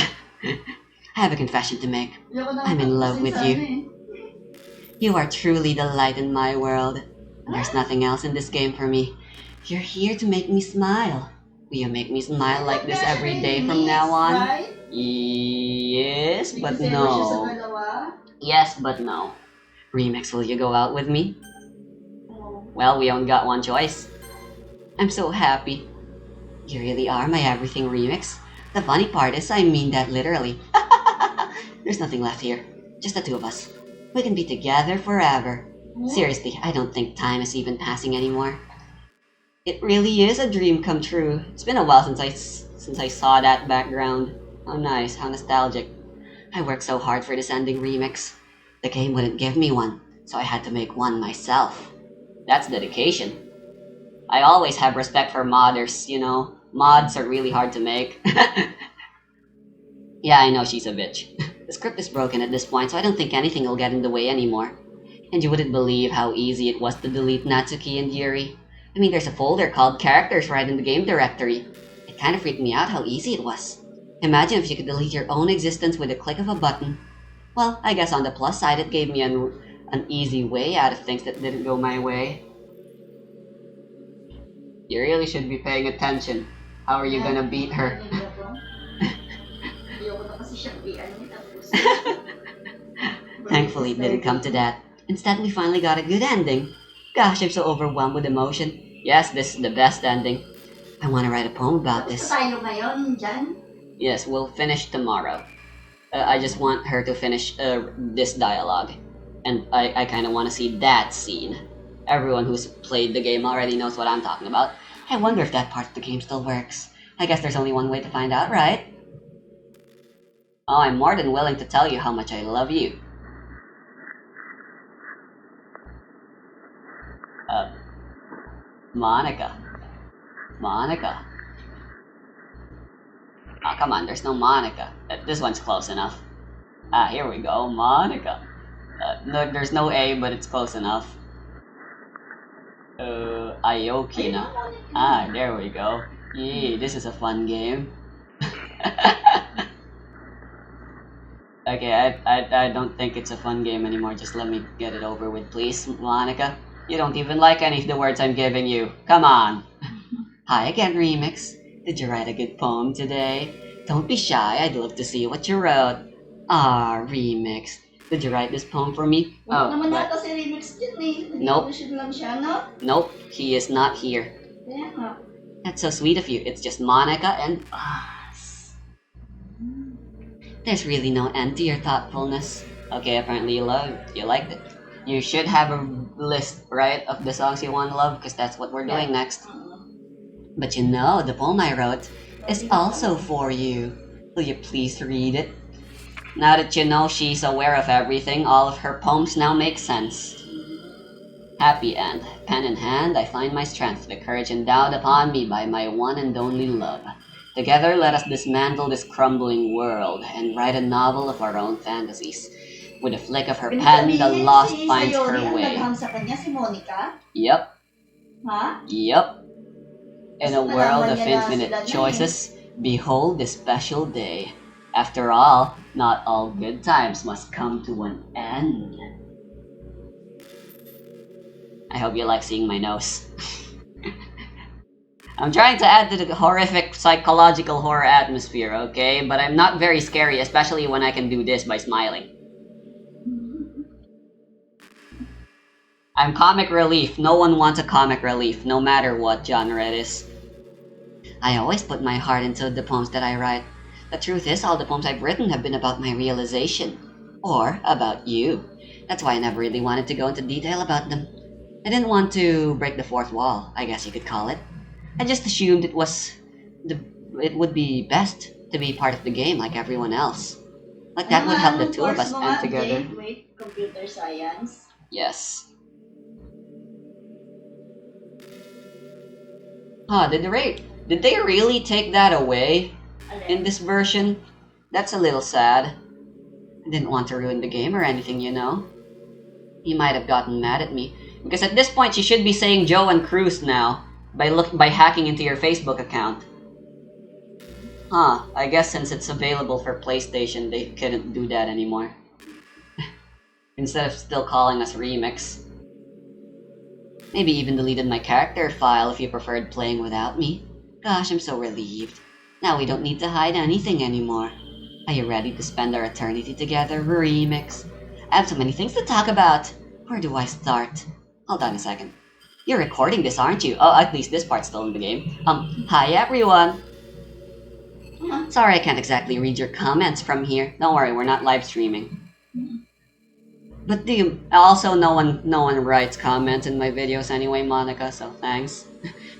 Speaker 3: I have a confession to make. I'm in love with you. You are truly the light in my world. And there's nothing else in this game for me. You're here to make me smile. Will you make me smile like this every day from now on?
Speaker 2: Right?
Speaker 3: Yes, but
Speaker 2: May favor siya sa
Speaker 3: no.
Speaker 2: dalawa.
Speaker 3: Yes, but no. Remix, will you go out with me?
Speaker 2: Oh.
Speaker 3: Well, we only got one choice. I'm so happy. You really are my everything, Remix. The funny part is I mean that literally. There's nothing left here. Just the two of us. We can be together forever. Seriously, I don't think time is even passing anymore. It really is a dream come true. It's been a while since I saw that background. How nice, how nostalgic. I worked so hard for this ending, Remix. The game wouldn't give me one, so I had to make one myself. That's dedication. I always have respect for modders, you know. Mods are really hard to make. Yeah, I know she's a bitch. The script is broken at this point, so I don't think anything will get in the way anymore. And you wouldn't believe how easy it was to delete Natsuki and Yuri. I mean, there's a folder called Characters right in the game directory. It kind of freaked me out how easy it was. Imagine if you could delete your own existence with a click of a button. Well, I guess on the plus side, it gave me an easy way out of things that didn't go my way. You really should be paying attention. How are you gonna beat her? Thankfully, it didn't come to that. Instead, we finally got a good ending. Gosh, I'm so overwhelmed with emotion. Yes, this is the best ending. I want to write a poem about
Speaker 2: Tapos
Speaker 3: this.
Speaker 2: pa tayo ngayon, Jan.
Speaker 3: Yes, we'll finish tomorrow. I just want her to finish this dialogue. And I kind of want to see that scene. Everyone who's played the game already knows what I'm talking about. I wonder if that part of the game still works. I guess there's only one way to find out, right? Oh, I'm more than willing to tell you how much I love you. Monika. Monika. Oh, come on, there's no Monika. This one's close enough. Ah, here we go, Monika. No, there's no A, but it's close enough. Ayokina. Ah, there we go. Yee, this is a fun game. Okay, I don't think it's a fun game anymore. Just let me get it over with, please, Monika. You don't even like any of the words I'm giving you. Come on. Hi again, Remix. Did you write a good poem today? Don't be shy. I'd love to see what you wrote. Ah, Remix. Did you write this poem for me?
Speaker 2: Wala naman
Speaker 3: but-
Speaker 2: nata si Remix dyan eh.
Speaker 3: Nope.
Speaker 2: Nag-illusion lang siya, no?
Speaker 3: Nope, he is not here.
Speaker 2: Kaya nga.
Speaker 3: That's so sweet of you. It's just Monika and us. There's really no end to your thoughtfulness. Okay, apparently you liked it. You should have a list, right, of the songs you want to love, because that's what we're doing next. But you know, the poem I wrote is also for you. Will you please read it? Now that you know she's aware of everything, all of her poems now make sense. Happy end. Pen in hand, I find my strength, the courage endowed upon me by my one and only love. Together, let us dismantle this crumbling world and write a novel of our own fantasies. With a flick of her pen, the lost finds her way.
Speaker 2: Nagham sa kanya, si Monika?
Speaker 3: Yep,
Speaker 2: Ha?
Speaker 3: yep. In a
Speaker 2: Basta
Speaker 3: world
Speaker 2: nalaman
Speaker 3: of
Speaker 2: niya na
Speaker 3: infinite
Speaker 2: sila niyan
Speaker 3: choices, behold this special day. After all, not all good times must come to an end. I hope you like seeing my nose. I'm trying to add to the horrific psychological horror atmosphere, okay? But I'm not very scary, especially when I can do this by smiling. I'm comic relief. No one wants a comic relief, no matter what genre it is. I always put my heart into the poems that I write. The truth is, all the poems I've written have been about my realization. Or about you. That's why I never really wanted to go into detail about them. I didn't want to break the fourth wall, I guess you could call it. I just assumed it would be best to be part of the game like everyone else. Like that would help the
Speaker 2: Anong
Speaker 3: two of
Speaker 2: course
Speaker 3: us
Speaker 2: mo
Speaker 3: end
Speaker 2: nga,
Speaker 3: together.
Speaker 2: Jay? Wait, computer science.
Speaker 3: Yes. Huh, did they really take that away in this version? That's a little sad. I didn't want to ruin the game or anything, you know. He might have gotten mad at me. Because at this point, you should be saying Joe and Cruz now by hacking into your Facebook account. Huh, I guess since it's available for PlayStation, they couldn't do that anymore. Instead of still calling us Remix. Maybe even deleted my character file if you preferred playing without me. Gosh, I'm so relieved. Now we don't need to hide anything anymore. Are you ready to spend our eternity together, Remix? I have so many things to talk about. Where do I start? Hold on a second. You're recording this, aren't you? Oh, at least this part's still in the game. Hi everyone! Sorry I can't exactly read your comments from here. Don't worry, we're not live streaming. But also no one writes comments in my videos anyway, Monica, so thanks.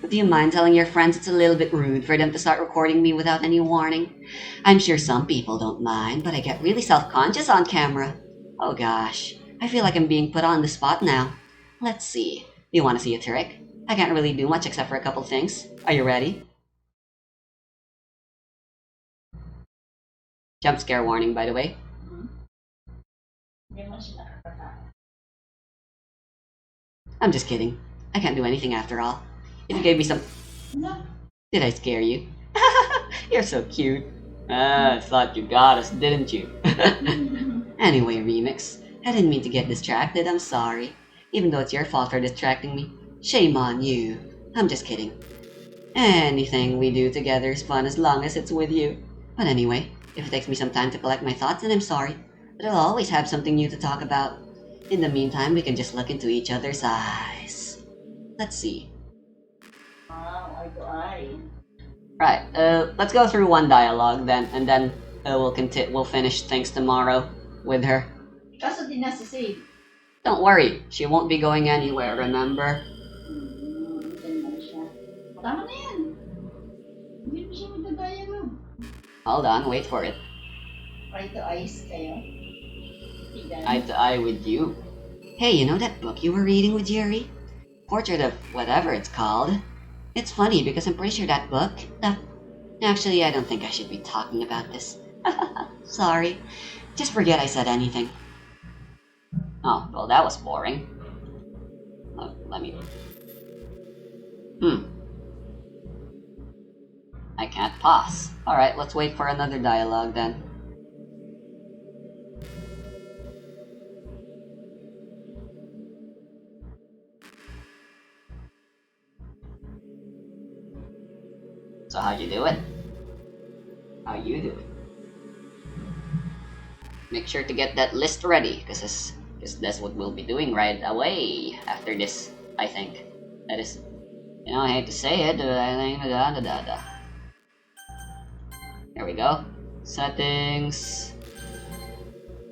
Speaker 3: But do you mind telling your friends it's a little bit rude for them to start recording me without any warning? I'm sure some people don't mind, but I get really self-conscious on camera. Oh gosh, I feel like I'm being put on the spot now. Let's see. Do you want to see a trick? I can't really do much except for a couple things. Are you ready? Jump scare warning, by the way.
Speaker 2: Hindi mo siya nakakatakot.
Speaker 3: I'm just kidding. I can't do anything after all. If you gave me some...
Speaker 2: No.
Speaker 3: Did I scare you? You're so cute. I thought you got us, didn't you? Anyway, Remix, I didn't mean to get distracted, I'm sorry. Even though it's your fault for distracting me. Shame on you. I'm just kidding. Anything we do together is fun as long as it's with you. But anyway, if it takes me some time to collect my thoughts, then I'm sorry. But I'll always have something new to talk about. In the meantime, we can just look into each other's eyes. Let's see.
Speaker 2: Wow, eye to eye.
Speaker 3: Right, let's go through one dialogue then, and then we'll finish things tomorrow with her.
Speaker 2: Kaso di nasa-save.
Speaker 3: Don't worry, she won't be going anywhere, remember?
Speaker 2: Ganyan siya. Tama na yan. Hindi mo siya magdadialogue.
Speaker 3: Hold on, wait for it.
Speaker 2: Eye to eyes kayo. Tignan.
Speaker 3: Eye to eye with you. Hey, you know that book you were reading with Yuri? Portrait of whatever it's called. It's funny because I'm pretty sure that book... actually, I don't think I should be talking about this. Sorry. Just forget I said anything. Oh, well that was boring. Let me... I can't pause. Alright, let's wait for another dialogue then. So how you do it? How you do it? Make sure to get that list ready, because that's what we'll be doing right away after this, I think. That is, you know, I hate to say it, but I think There we go. Settings.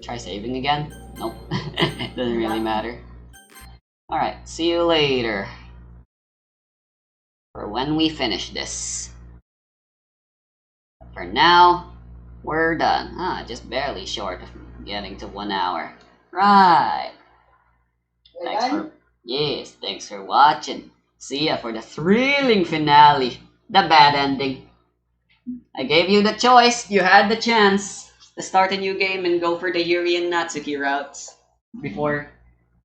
Speaker 3: Try saving again? Nope. Doesn't really matter. Alright, see you later. For when we finish this. For now, we're done. Just barely short of getting to 1 hour. Right. Thanks for watching. See ya for the thrilling finale. The bad ending. I gave you the choice. You had the chance to start a new game and go for the Yuri and Natsuki routes before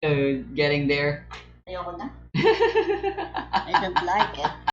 Speaker 3: getting there.
Speaker 2: Ayoko na.
Speaker 1: I don't like it.